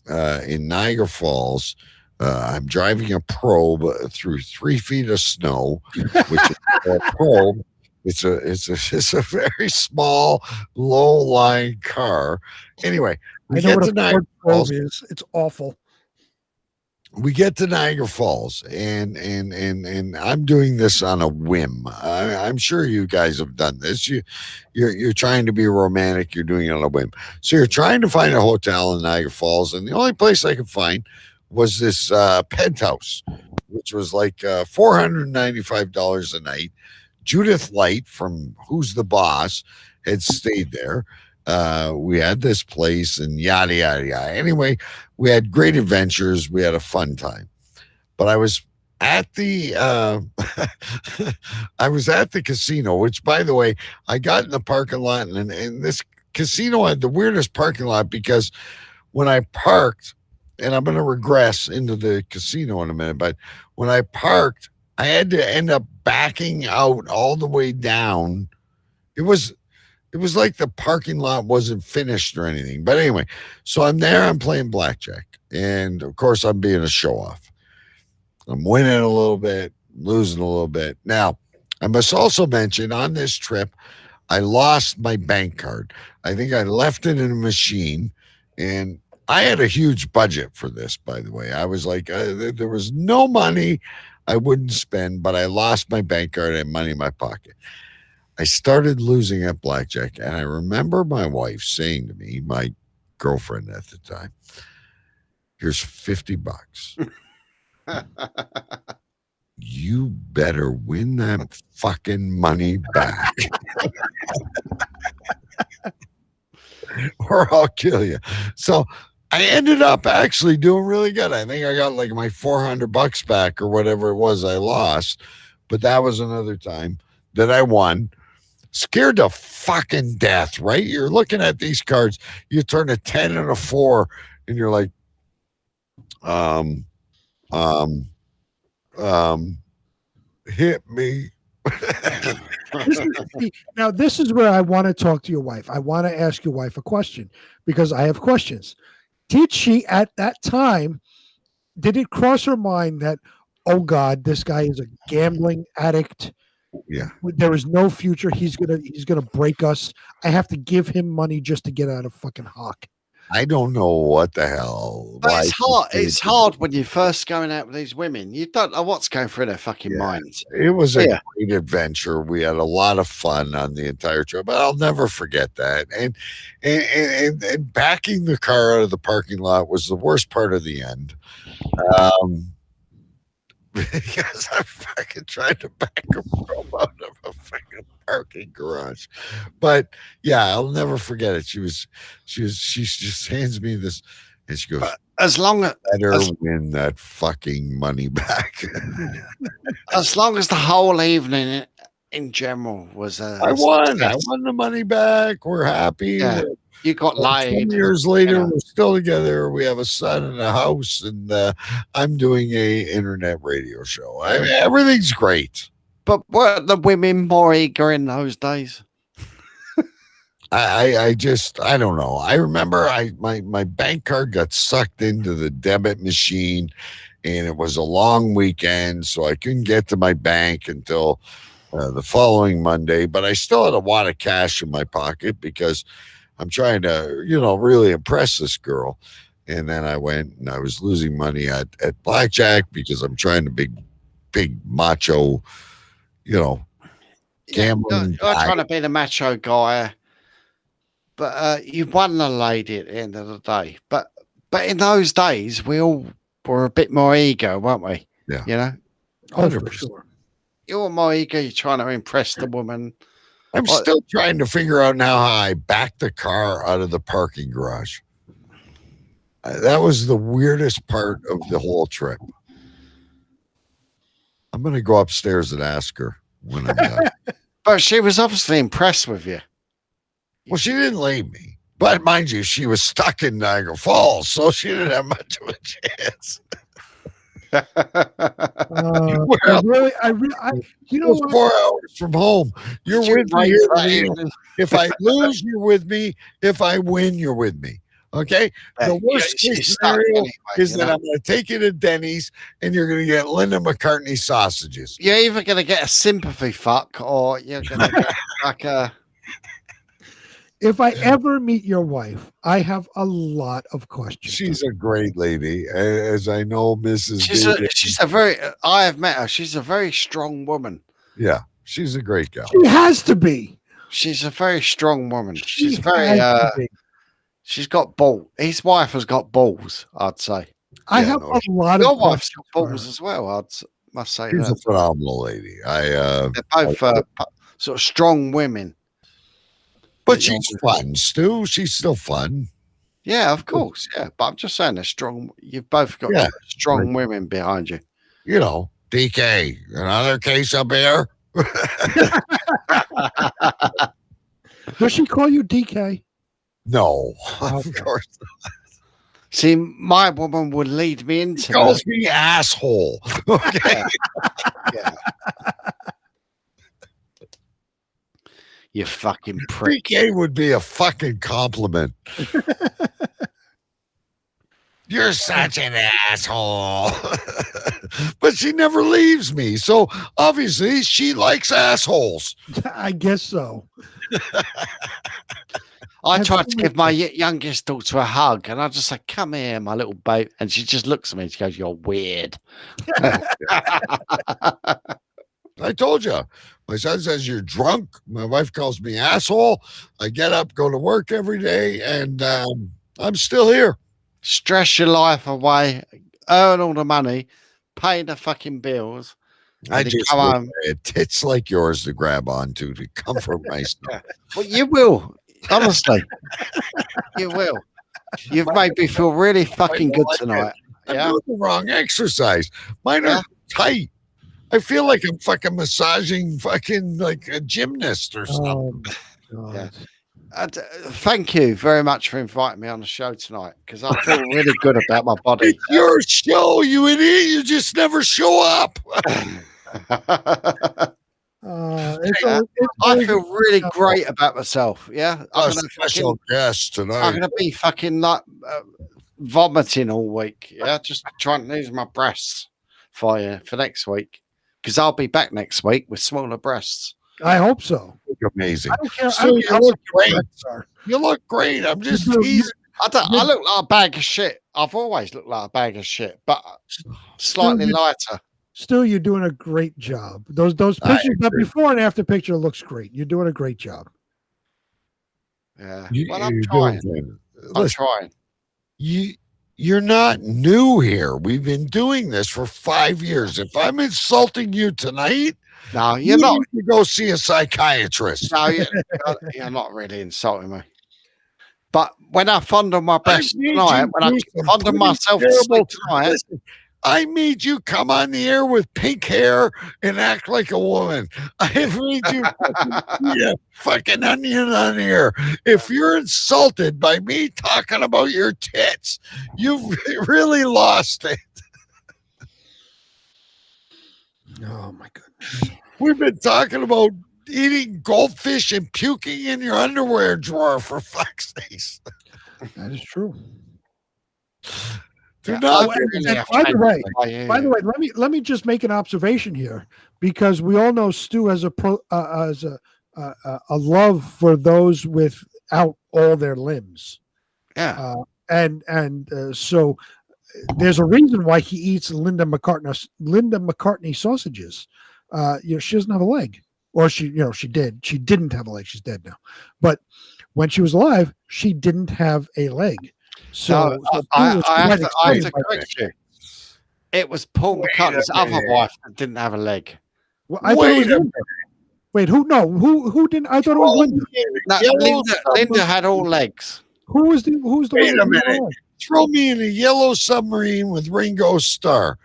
in Niagara Falls. I'm driving a probe through 3 feet of snow, which is a probe. It's a very small, low-lying car. Anyway, we I know get what to a Niagara Ford Probe Falls. is. It's awful. We get to Niagara Falls, and I'm doing this on a whim. I'm sure you guys have done this. You're trying to be romantic. You're doing it on a whim. So you're trying to find a hotel in Niagara Falls, and the only place I could find was this penthouse, which was like $495 a night. Judith Light from Who's the Boss had stayed there. We had this place and yada, yada, yada. Anyway, we had great adventures. We had a fun time. But I was at the I was at the casino, which, by the way, I got in the parking lot, and this casino had the weirdest parking lot because when I parked, and I'm going to regress into the casino in a minute, but when I parked, I had to end up backing out all the way down. It was like the parking lot wasn't finished or anything. But anyway, so I'm there, I'm playing blackjack. And of course, I'm being a show off. I'm winning a little bit, losing a little bit. Now, I must also mention on this trip, I lost my bank card. I think I left it in a machine, and I had a huge budget for this, by the way. I was like, there was no money I wouldn't spend, but I lost my bank card and money in my pocket. I started losing at blackjack, and I remember my wife saying to me, my girlfriend at the time, here's $50. You better win that fucking money back or I'll kill you. So I ended up actually doing really good. I think I got like my $400 back or whatever it was I lost, but that was another time that I won. Scared to fucking death, right? You're looking at these cards, you turn a 10 and a 4, and you're like, hit me. Now, this is where I want to talk to your wife. I want to ask your wife a question because I have questions. Did she, at that time, did it cross her mind that, oh God, this guy is a gambling addict? Yeah, there is no future. He's gonna break us. I have to give him money just to get out of fucking hock. I don't know what the hell. But it's hard. It's hard when you're first going out with these women. You don't know what's going through their fucking minds. It was a great adventure. We had a lot of fun on the entire trip, but I'll never forget that. And backing the car out of the parking lot was the worst part of the end. Because I fucking tried to back a probe out of a fucking parking garage. But yeah, I'll never forget it. She just hands me this and she goes, as long as better win that fucking money back. As long as the whole evening in general was I won the money back. We're happy. Yeah. You got laid. 10 years later, we're still together. We have a son and a house, and I'm doing a internet radio show. Everything's great. But were the women more eager in those days? I don't know. I remember my bank card got sucked into the debit machine, and it was a long weekend, so I couldn't get to my bank until the following Monday. But I still had a wad of cash in my pocket because I'm trying to, really impress this girl. And then I went and I was losing money at blackjack because I'm trying to big macho, gambling. You're trying to be the macho guy, but you won the lady at the end of the day. But in those days, we all were a bit more ego, weren't we? Yeah. Oh, for sure. You're more eager. You're trying to impress the woman. I'm still trying to figure out now how I backed the car out of the parking garage. That was the weirdest part of the whole trip. I'm going to go upstairs and ask her when I'm done. But she was obviously impressed with you. Well, she didn't leave me. But mind you, she was stuck in Niagara Falls, so she didn't have much of a chance. You know, 4 hours from home. You're with me. If I lose, you're with me. If I win, you're with me. Okay. The worst case scenario is that I'm going to take you to Denny's and you're going to get Linda McCartney sausages. You're either going to get a sympathy fuck or you're going to get like a. If I ever meet your wife, I have a lot of questions. She's a great lady, as I know, Mrs. She's a very. I have met her. She's a very strong woman. Yeah, she's a great gal. She has to be. She's a very strong woman. She's very. She's got balls. His wife has got balls. I'd say. I have a lot your of wife's questions. got balls as well. Must say She's that. a phenomenal lady. They're both sort of strong women. But she's fun, Stu. She's still fun. Yeah, of course. Yeah, but I'm just saying they're strong. You've both got strong women behind you. You know, DK, another case of beer. Does she call you DK? No, of course not. See, my woman would lead me into. She calls me asshole. Okay. Yeah. You fucking prick. DK would be a fucking compliment. You're such an asshole. But she never leaves me. So obviously she likes assholes. I guess so. I tried to give my youngest daughter a hug and I just said, come here, my little babe. And she just looks at me and she goes, you're weird. I told you. My son says you're drunk. My wife calls me asshole. I get up, go to work every day, and I'm still here. Stress your life away, earn all the money, pay the fucking bills. I just want tits like yours to grab onto to comfort myself. Well, you will, honestly. You will. You've made me feel really fucking good tonight. I'm doing the wrong exercise. Mine are tight. I feel like I'm fucking massaging fucking like a gymnast or something. Thank you very much for inviting me on the show tonight because I feel really good about my body. It's your show, you idiot. You just never show up. I feel really great about myself. Yeah. I'm a special guest tonight. I'm going to be fucking like vomiting all week. Yeah. Just trying to lose my breasts for you for next week. Because I'll be back next week with smaller breasts. I hope so. Amazing. I don't care. So you look great. You look great. I'm just teasing. I look like a bag of shit. I've always looked like a bag of shit, but slightly lighter. Still, you're doing a great job. Those pictures, the before and after picture looks great. You're doing a great job. Yeah. Well, I'm trying. I'm trying. You're not new here. We've been doing this for 5 years. If I'm insulting you tonight, no, you're not. You go see a psychiatrist. No, you're not really insulting me. But when I fondle my breast tonight, when I fondle myself tonight, I made you come on the air with pink hair and act like a woman. I made you be a fucking onion on here. If you're insulted by me talking about your tits, you've really lost it. Oh my goodness. We've been talking about eating goldfish and puking in your underwear drawer for fuck's sake. That is true. By the way, let me just make an observation here because we all know Stu has a love for those without all their limbs. Yeah, so there's a reason why he eats Linda McCartney sausages. She doesn't have a leg, or she didn't have a leg. She's dead now, but when she was alive, she didn't have a leg. So, I have to correct you. It was Paul McCartney's other wife that didn't have a leg. Well, wait, who? No, who didn't? I thought it was Linda. No, Linda had all legs. Who's the Wait one? a minute. Throw me in a yellow submarine with Ringo Starr.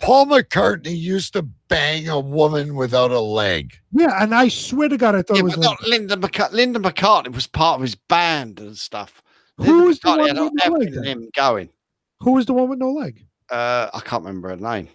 Paul McCartney used to bang a woman without a leg. Yeah, and I swear to God, I thought it was not Linda McCartney. Linda McCartney was part of his band and stuff. Who was the McCartney one had with no leg? everything him going. Who was the one with no leg? I can't remember her name.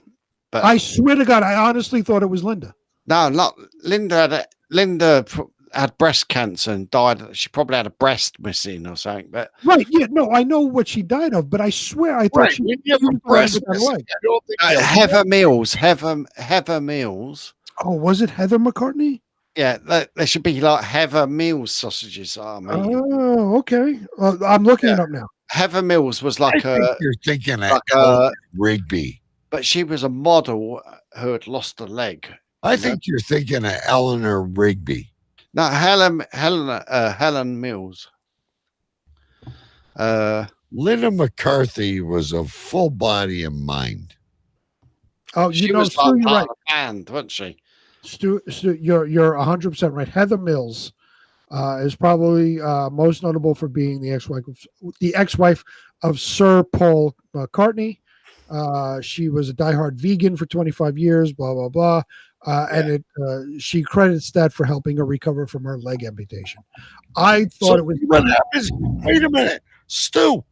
But I swear to God, I honestly thought it was Linda. No, not Linda. Linda had breast cancer and died. She probably had a breast missing or something. But Right, yeah, no, I know what she died of, but I swear I thought she When you have a was breast with that missing, leg. I don't think you- Heather Mills. Heather Mills. Oh, was it Heather McCartney? Yeah, there should be like Heather Mills sausages. Oh, okay. I'm looking it up now. Heather Mills was like I think you're thinking like of Rigby. but she was a model who had lost a leg. I think you're thinking of Eleanor Rigby. No, Helen Mills. Linda McCarthy was a full body and mind. Oh, She you know, was Stu, like you're part right. of the band, wasn't she? Stu, you're 100% right. Heather Mills is probably most notable for being the ex-wife of Sir Paul McCartney. She was a diehard vegan for 25 years. Blah blah blah. And she credits that for helping her recover from her leg amputation. I thought it was. What happens? Wait a minute, Stu.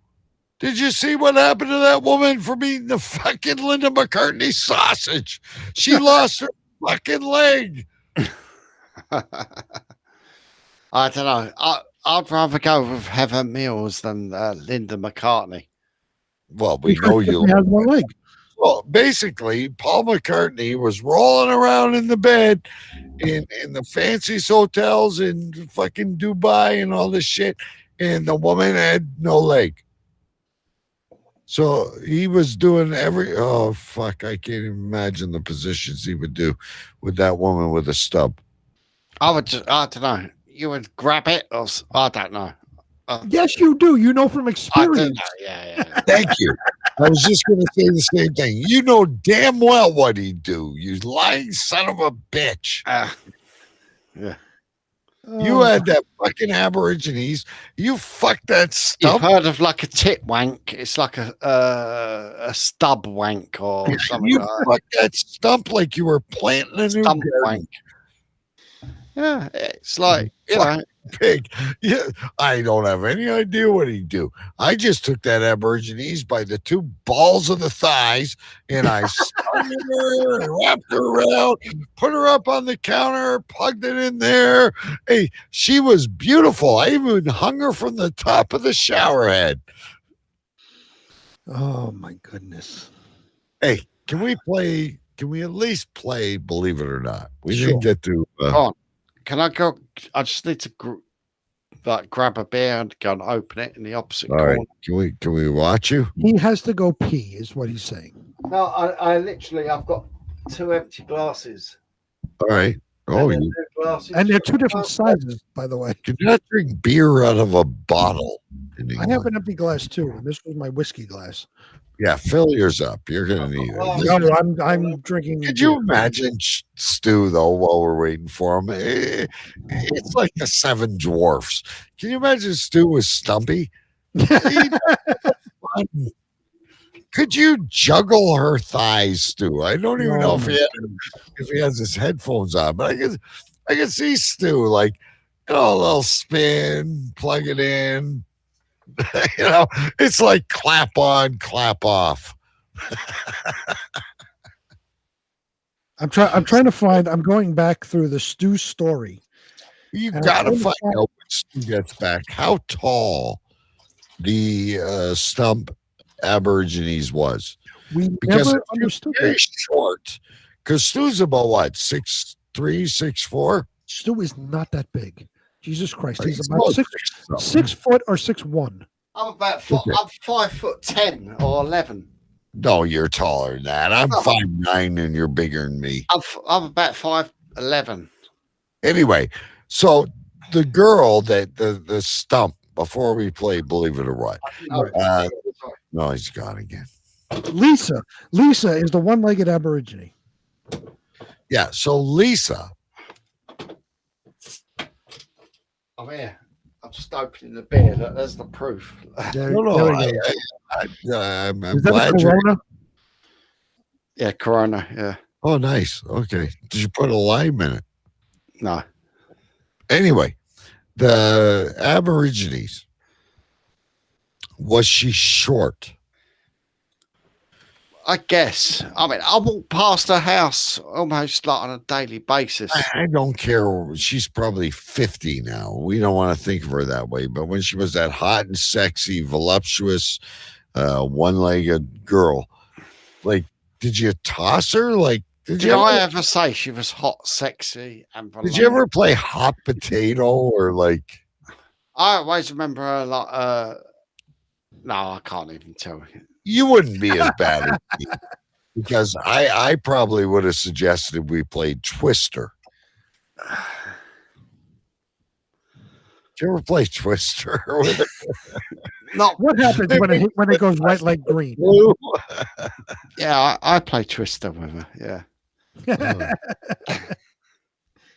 Did you see what happened to that woman for eating the fucking Linda McCartney sausage? She lost her fucking leg. I don't know. I'd rather go with Heather Mills than Linda McCartney. Well, we know you. Has one leg. Well, basically, Paul McCartney was rolling around in the bed in the fanciest hotels in fucking Dubai and all this shit, and the woman had no leg. So he was doing oh fuck, I can't even imagine the positions he would do with that woman with a stub. I don't know. You would grab it, or I don't know. Yes, you do. You know from I experience. don't know. Yeah. Thank you. I was just going to say the same thing. You know damn well what he'd do. You lying son of a bitch. Yeah. You had that fucking Aborigines. You fucked that You've stump. heard of like a tit wank? It's like a stub wank or something You like that. fucked that stump like you were planting a new Stump garden. wank. Yeah, it's like, you know, Pig. Yeah, I don't have any idea what he'd do. I just took that Aborigines by the two balls of the thighs and I spun her and wrapped her around, put her up on the counter, plugged it in there. Hey, she was beautiful. I even hung her from the top of the shower head. Oh my goodness. Hey, can we at least play Believe It or Not? We Sure. didn't get to Go on. Can I go? I just need to grab a beer and go and open it in the opposite all corner. right. Can we watch you? He has to go pee, is what he's saying. No, I literally, I've got 2 empty glasses. All right. Oh, you And they're two different sizes, by the way. do not drink beer out of a bottle. in I England. have an empty glass too, and this was my whiskey glass. Yeah, fill yours up. You're gonna need it. No, I'm drinking. Could you imagine Stu though? While we're waiting for him, it's like the Seven Dwarfs. Can you imagine Stu was Stumpy? Could you juggle her thighs, Stu? I don't even know if he has his headphones on, but I can see Stu like, a little spin, plug it in. It's like clap on, clap off. I'm trying to find. I'm going back through the Stu story. You And gotta I'm trying find to out when Stu gets back how tall the stump Aborigines was. We Because never if you're understood very that. short. Because Stu's about what, 6'3", 6'4"? Stu is not that big. Jesus Christ, He's he's about about 6 foot or 6'1". I'm about Okay. I'm 5'10" or 11. No, you're taller than that. I'm 5'9" and you're bigger than me. I'm about 5'11". Anyway, so the girl that the stump before we play Believe It or What. No, he's gone again. Lisa is the one-legged Aborigine. Yeah, so Lisa. I'm here. I'm just opening the beer. Look, there's the proof. There, No, there we go. I'm Is that a glad you're. Corona? Yeah, Corona. Yeah. Oh, nice. Okay. Did you put a lime in it? No. Anyway, the Aborigines. Was she short? I guess. I mean, I walk past her house almost like on a daily basis. I don't care. She's probably 50 now. We don't want to think of her that way. But when she was that hot and sexy, voluptuous, one-legged girl, like, did you toss her? Like, Did I ever say she was hot, sexy, and did you ever play hot potato or like? I always remember her like. No, I can't even tell you. You wouldn't be as bad as me because I probably would have suggested we played Twister. Did you ever play Twister? No. What happens when it goes right like green? Yeah, I play Twister with her. Yeah.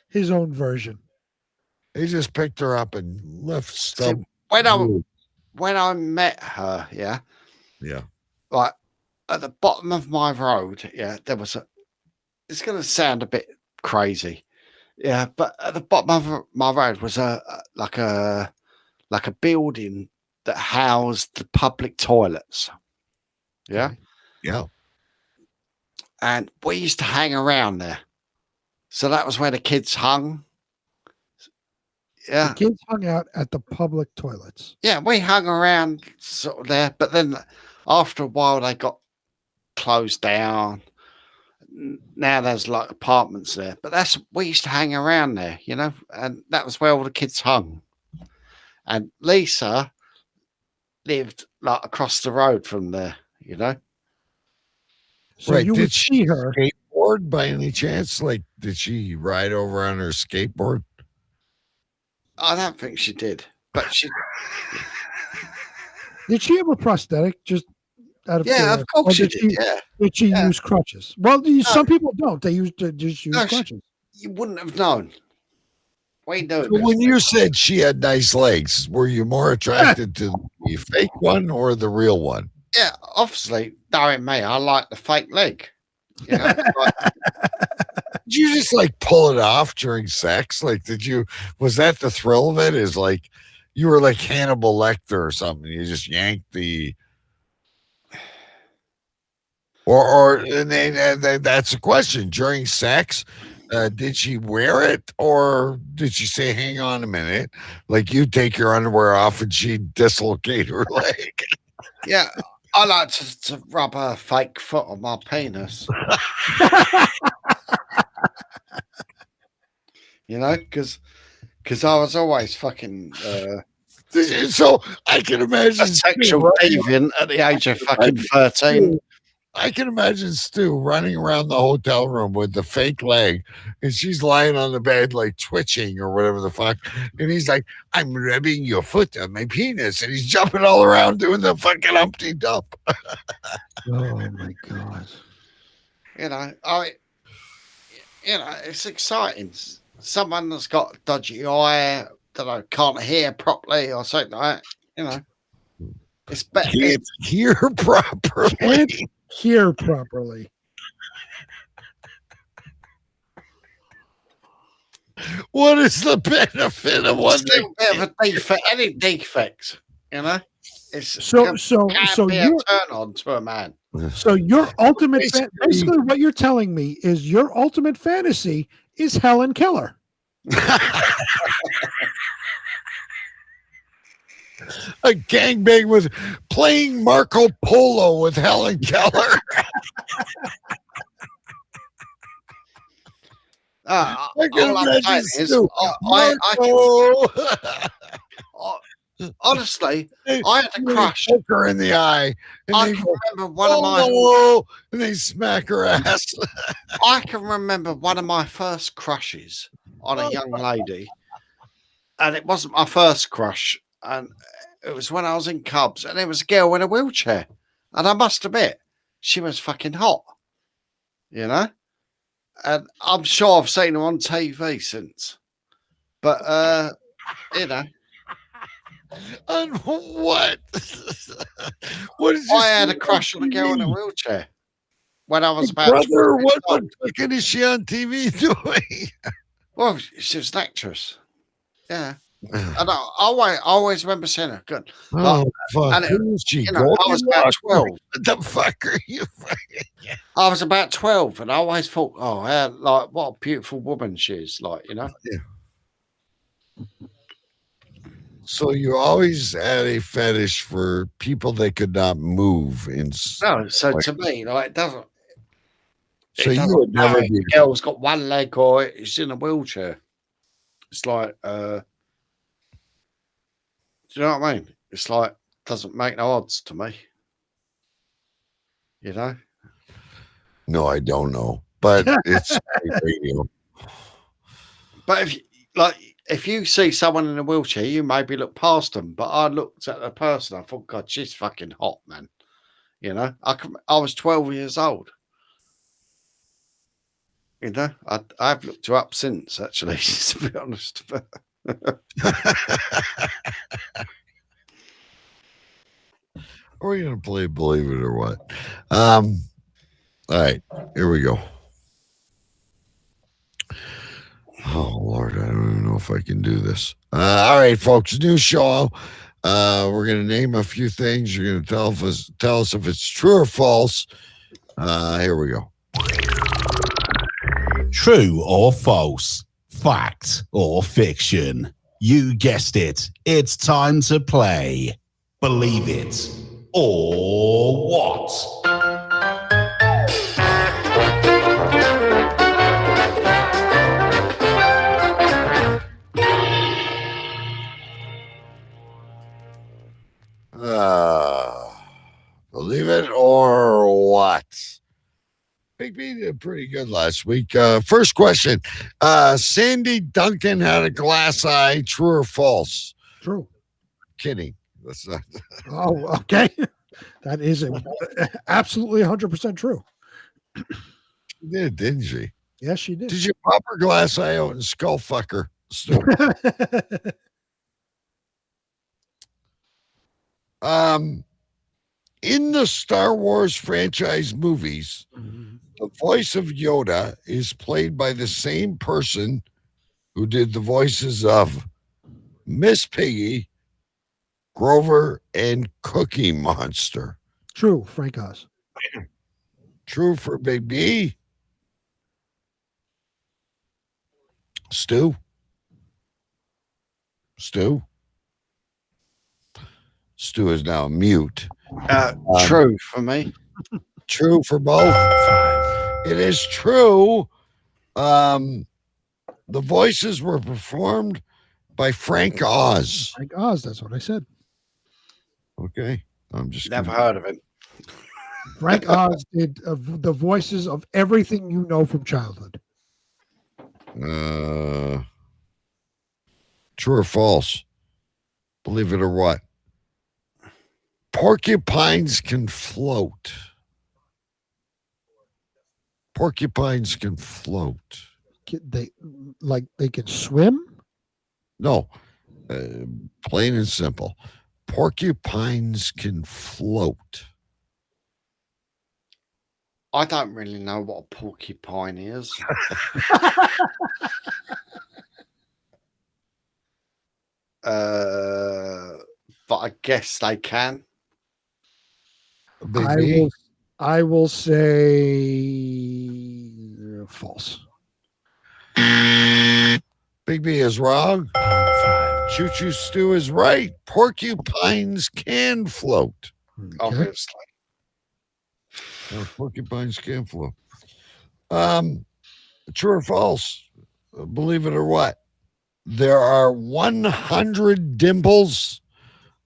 His own version. He just picked her up and left stuff. When I met her, yeah, like at the bottom of my road, yeah, there was a. It's going to sound a bit crazy, yeah, but at the bottom of my road was like a building that housed the public toilets. Yeah, yeah, and we used to hang around there, so that was where the kids hung. Yeah, The kids hung out at the public toilets. yeah, we hung around sort of there, but then after a while they got closed down. Now there's like apartments there, but we used to hang around there, you know, and that was where all the kids hung. And Lisa lived like across the road from there, you know. So you would see her. Skateboard by any chance? Like, did she ride over on her skateboard? I don't think she did, but she. Did she have a prosthetic? Just out of Yeah, of course she did. Yeah. Did she use crutches? Well, some people don't. They just use crutches. You wouldn't have known. We know. So when you said she had nice legs, were you more attracted to the fake one or the real one? Yeah, obviously, knowing me, I like the fake leg. You know, Did you just like pull it off during sex? Like, was that the thrill of it? Is like you were like Hannibal Lecter or something. You just yanked the, and that's the question. During sex, did she wear it or did she say, hang on a minute? Like you take your underwear off and she dislocate her leg. yeah, I like to rub a fake foot on my penis. You know, because I was always fucking. So I can imagine a sexual deviant at the age of fucking 13. I can imagine Stu running around the hotel room with the fake leg, and she's lying on the bed like twitching or whatever the fuck, and he's like, "I'm rubbing your foot on my penis," and he's jumping all around doing the fucking Humpty Dump. Oh my god! You know, it's exciting. Someone that's got a dodgy eye that can't hear properly or something like that. You know, it's better. Can't hear properly. Can't hear properly. What is the benefit of one It's a bit of a defect? Any defects, you know? It's So be a you're turn on to a man. so your ultimate basically what you're telling me is your ultimate fantasy is Helen Keller. A gangbang with playing Marco Polo with Helen Keller. I can imagine Stu. Honestly, I had a crush. Poke her in the eye. And I they can go, remember one of my. and they smack her ass. I can remember one of my first crushes on a young lady, and it wasn't my first crush, and it was when I was in Cubs, and it was a girl in a wheelchair, and I must admit, she was fucking hot, you know, and I'm sure I've seen her on TV since, but you know. On what? What is I had a crush on a girl in a wheelchair. when I was about Brother, 12 what years old. fucking is she on TV doing? Well, she's an actress. Yeah. And I always remember seeing her. Good. Oh, fuck. and Who is she? you know, I was about 12. What the fuck are you? I was about 12, and I always thought, oh, like, what a beautiful woman she is, like, you know? Yeah. So you always had a fetish for people that could not move. No, so to me, like, it doesn't. So it you doesn't would never matter if be. the girl's got one leg or it's in a wheelchair. It's like, do you know what I mean? It's like, doesn't make no odds to me. You know? No, I don't know, but it's radio. But if you see someone in a wheelchair, you maybe look past them. But I looked at the person, I thought, God, she's fucking hot, man. You know, I was 12 years old. You know, I've looked her up since, actually, to be honest. Are we gonna play Believe It or What? All right, here we go. Oh Lord, I don't even know if I can do this. All right, folks, new show. We're gonna name a few things. You're gonna tell us if it's true or false. Here we go. True or false? Fact or fiction? You guessed it. It's time to play. Believe it or what? Believe it or what? Big B did pretty good last week. First question. Sandy Duncan had a glass eye. True or false? True. Kidding. That's not. Oh, okay. That is absolutely 100% true. She did, didn't she? Yes, she did. Did you pop her glass eye out and skull fuck her? In the Star Wars franchise movies, the voice of Yoda is played by the same person who did the voices of Miss Piggy, Grover, and Cookie Monster. True, Frank Oz. True for Big B. Stu. Stu is now mute. True for me. True for both. It is true. The voices were performed by Frank Oz. Frank Oz, that's what I said. Okay. I'm just never heard of it. Frank Oz did the voices of everything you know from childhood. True or false? Believe it or what? Porcupines can float. Porcupines can float. They can swim? No. Plain and simple. Porcupines can float. I don't really know what a porcupine is. But I guess they can. I will say false. Big B is wrong. Choo Choo Stew is right. Porcupines can float. Obviously. Porcupines can float. True or false? Believe it or what? There are 100 dimples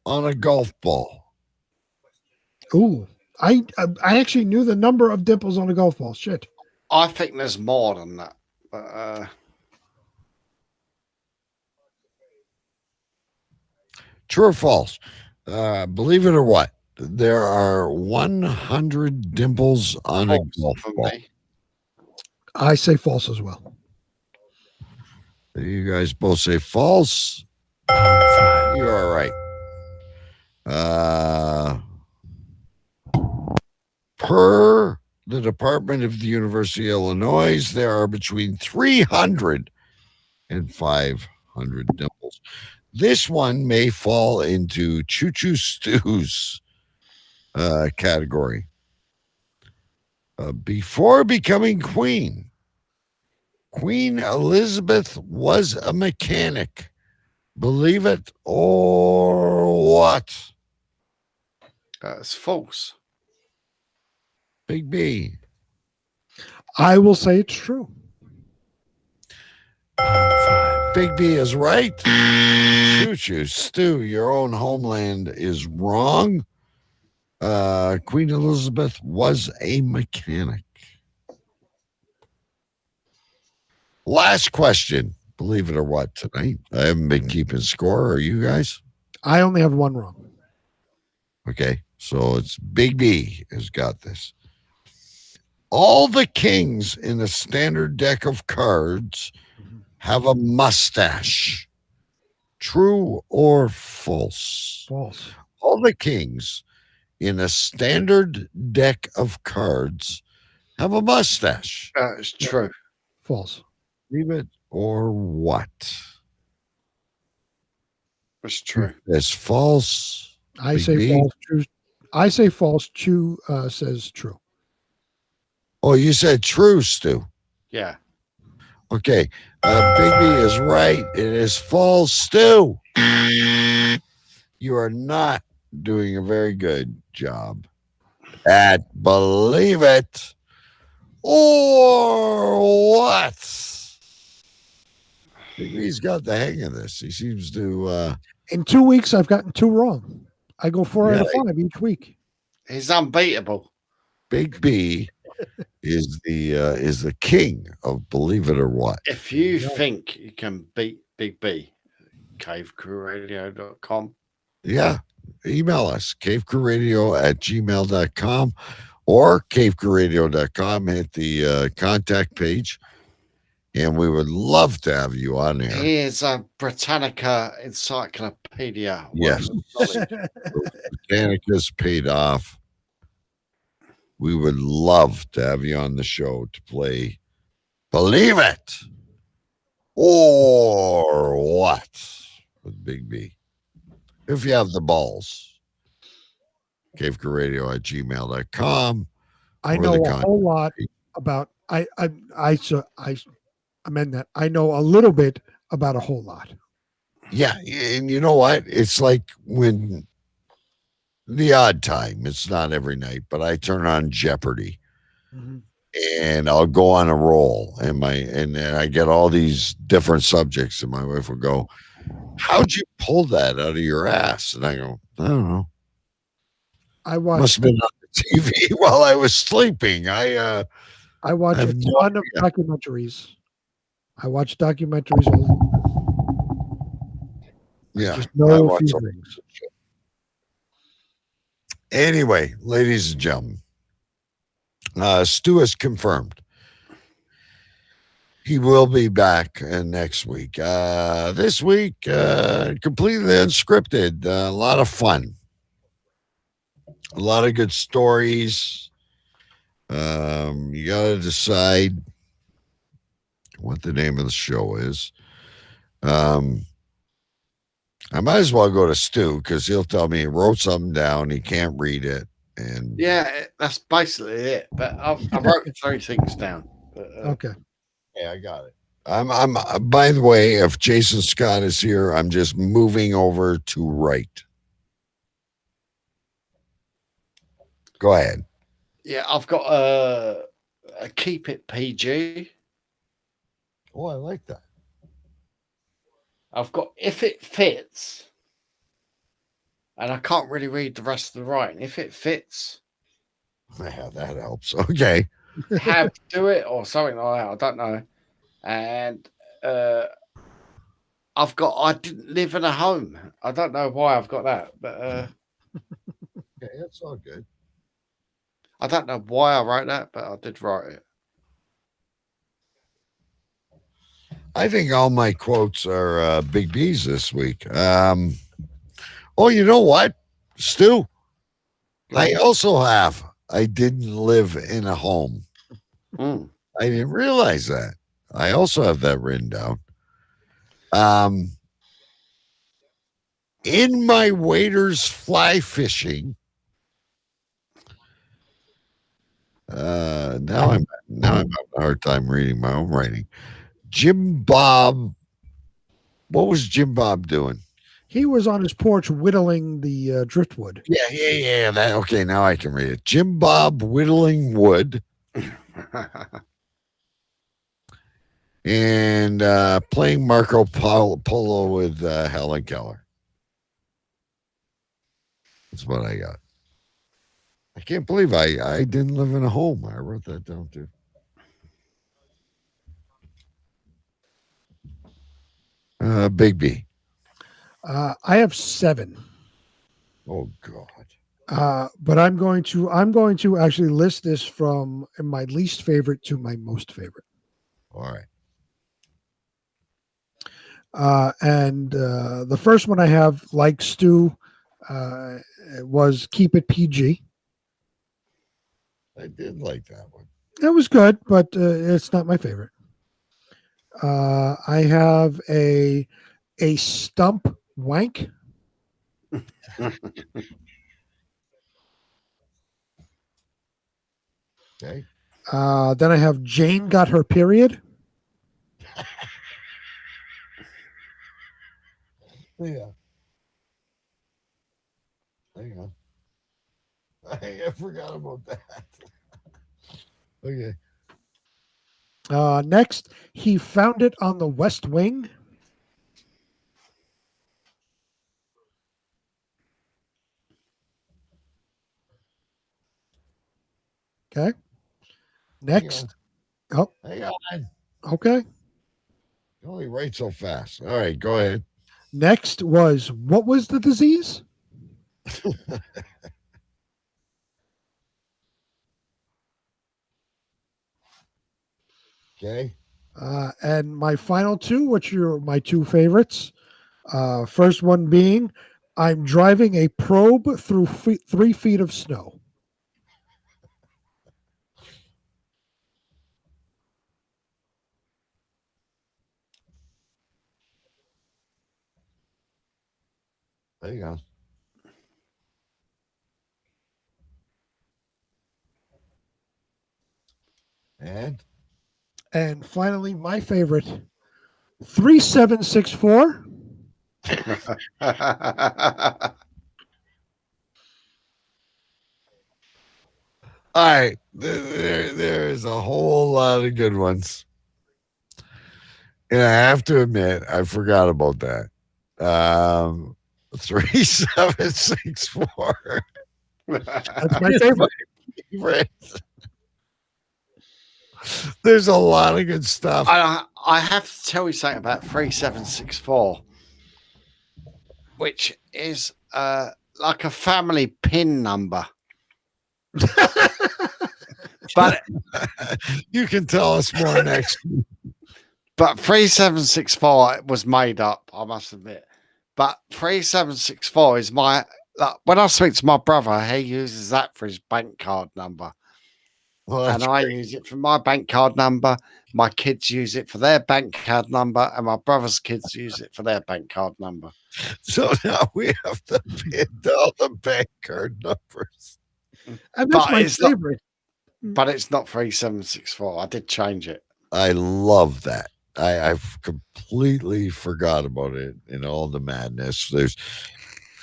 on a golf ball. Ooh, I actually knew the number of dimples on a golf ball. Shit. I think there's more than that. But, True or false? Believe it or what? There are 100 dimples on a golf ball. I say false as well. You guys both say false. You are right. Per the the Department of the University of Illinois, there are between 300 and 500 dimples. This one may fall into Choo Choo Stew's category. Before becoming queen, Queen Elizabeth was a mechanic. Believe it or what? That's false. Big B. I will say it's true. Big B is right. Choo-choo, Stu, your own homeland is wrong. Queen Elizabeth was a mechanic. Last question. Believe it or what, tonight. I haven't been keeping score. Are you guys? I only have one wrong. Okay, so it's Big B has got this. All the kings in the standard deck of cards have a mustache. True or false? False. All the kings in a standard deck of cards have a mustache. It's true. False. Believe it or what? It's true. It's false. I Big say B. false. True. I say false. Chu says true. Oh, you said true, Stu. Yeah. Okay. Big B is right. It is false, Stu. You are not doing a very good job at believe it or what? Big B's got the hang of this. He seems to. In 2 weeks, I've gotten 2 wrong. I go 4 out of 5 each week. He's unbeatable. Big B is the king of believe it or what. If you think you can beat Big B, cavecrewradio.com. Yeah. Email us, cavecrewradio@gmail.com or cavecrewradio.com. Hit the contact page, and we would love to have you on there. He is a Britannica encyclopedia. Yes. Britannica's paid off. We would love to have you on the show to play Believe It or What with Big B. If you have the balls. cavecrewradio@gmail.com. I know a whole lot about. I amend that. I know a little bit about a whole lot. Yeah, and you know what? It's like when the odd time. It's not every night, but I turn on Jeopardy, and I'll go on a roll, and I get all these different subjects, and my wife will go, "How'd you pull that out of your ass?" And I go, "I don't know. I watched. Must have been on the TV while I was sleeping." I watch a have no ton of documentaries. I watch documentaries. Yeah, Just I know a watch few all- things. Anyway, ladies and gentlemen, Stu has confirmed he will be back next week. This week, completely unscripted. A lot of fun. A lot of good stories. You got to decide what the name of the show is. I might as well go to Stu because he'll tell me he wrote something down. He can't read it. And Yeah, that's basically it. But I wrote 3 things down. But, Okay. yeah, I got it. I'm by the way, if Jason Scott is here, I'm just moving over to right. Go ahead. Yeah, I've got a Keep It PG. Oh, I like that. I've got If It Fits. And I can't really read the rest of the writing. If it fits. Yeah, that helps. Okay. How to do it or something like that. I don't know. And I've got I didn't live in a home. I don't know why I've got that, but Okay, that's all good. I don't know why I wrote that, but I did write it. I think all my quotes are Big B's this week. Oh, you know what, Stu? I also have I didn't live in a home. Mm. I didn't realize that. I also have that written down. In my waders fly fishing. Now I'm having a hard time reading my own writing. Jim Bob. What was Jim Bob doing? He was on his porch whittling the driftwood. Yeah. Okay, now I can read it. Jim Bob whittling wood. And playing Marco Polo with Helen Keller. That's what I got. I can't believe I didn't live in a home. I wrote that down too. Big B. I have 7. Oh God. But I'm going to actually list this from my least favorite to my most favorite. All right. And the first one I have, like Stu, was Keep It PG. I did like that one. It was good, but it's not my favorite. I have a stump wank. Okay. Then I have Jane got her period. Yeah. Hang on. I forgot about that. Okay. Next, he found it on the West Wing. Okay. Next. Oh. Hang on. Okay. You only write so fast. All right, go ahead. Next was, what was the disease? Okay. And my final 2, which are my 2 favorites. First one being, I'm driving a probe through 3 feet of snow. There you go. And finally, my favorite, 3764. All right. There's a whole lot of good ones. And I have to admit, I forgot about that. 3764. That's my favorite. There's a lot of good stuff. I have to tell you something about 3764, which is like a family PIN number. But you can tell us more next week. But 3764 was made up, I must admit. But 3764 is my, like, when I speak to my brother, he uses that for his bank card number. Well, and I use it for my bank card number. My kids use it for their bank card number, and my brother's kids use it for their bank card number. So now we have to pin all the bank card numbers. And that's my favorite. But it's not 3764. I did change it. I love that. I've completely forgot about it in all the madness. There's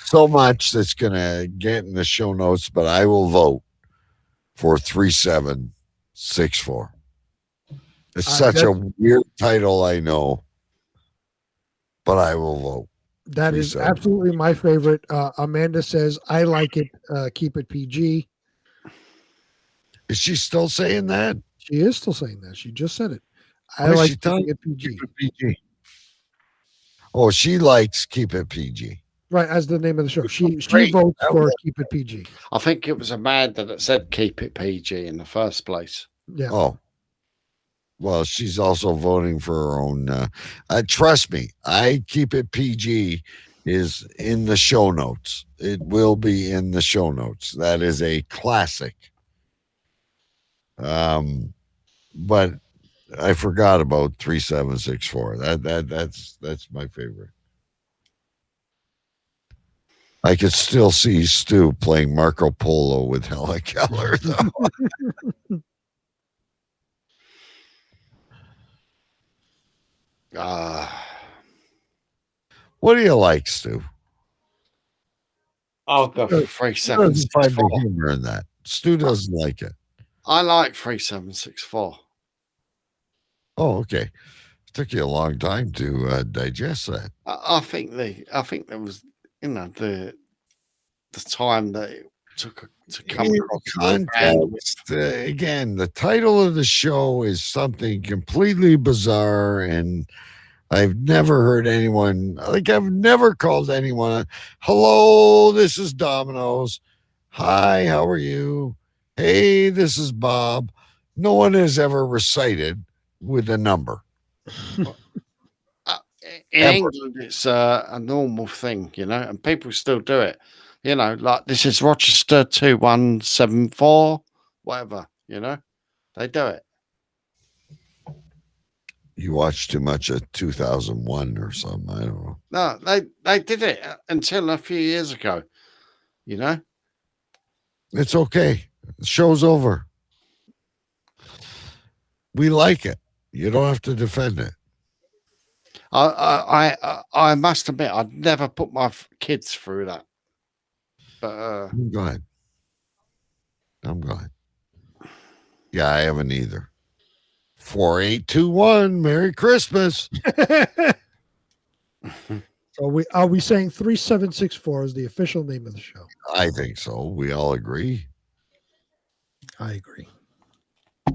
so much that's going to get in the show notes, but I will vote for 3764. It's such a weird title, I know, but I will vote. That is absolutely my favorite. Amanda says, I like it. Keep it PG. Is she still saying that? She is still saying that. She just said it. I What is like she telling- keeping it PG. Keep it PG. Oh, she likes Keep It PG. Right, as the name of the show. She Great. votes That for was- Keep It PG. I think it was Amanda that said keep it PG in the first place. Yeah. Oh. Well, she's also voting for her own. Trust me, I Keep It PG is in the show notes. It will be in the show notes. That is a classic But I forgot about 3764. That's my favorite. I could still see Stu playing Marco Polo with Helen Keller, though. What do you like, Stu? I'll go for 3764. Doesn't find the humor in that. Stu doesn't like it. I like 3764. Oh, okay. It took you a long time to digest that. I think there was, the time that it took to come across context. Again, the title of the show is something completely bizarre, and I've never heard anyone, I've never called anyone, hello, this is Domino's. Hi, how are you? Hey, this is Bob. No one has ever recited with a number. In England, it's a normal thing, and people still do it. Like this is Rochester 2174, whatever, they do it. You watched too much of 2001 or something. I don't know. No, they did it until a few years ago, It's okay. The show's over. We like it. You don't have to defend it. I must admit, I'd never put my kids through that. But I'm glad. Yeah, I haven't either. 4821. Merry Christmas. So are we saying 3764 is the official name of the show? I think so. We all agree. I agree.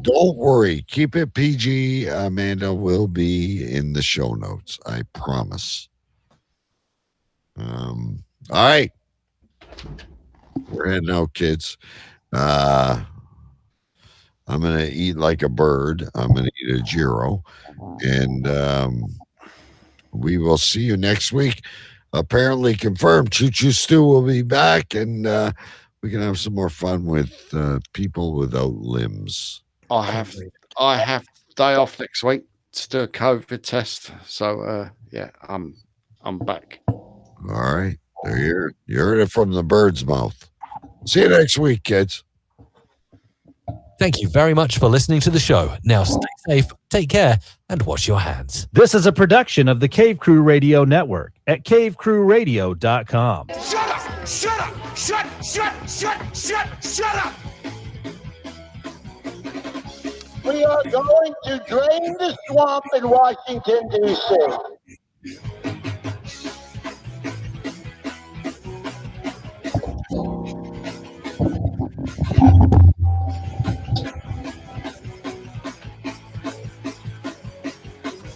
Don't worry. Keep it PG. Amanda will be in the show notes. I promise. All right. We're heading out, kids. I'm going to eat like a bird. I'm going to eat a gyro. And we will see you next week. Apparently confirmed. Choo Choo Stu will be back, and we can have some more fun with people without limbs. I have day off next week to do a COVID test. So yeah, I'm back. All right. There you heard it from the bird's mouth. See you next week, kids. Thank you very much for listening to the show. Now stay safe, take care, and wash your hands. This is a production of the Cave Crew Radio Network at cavecrewradio.com. Shut up! Shut up! Shut up! We are going to drain the swamp in Washington, D.C.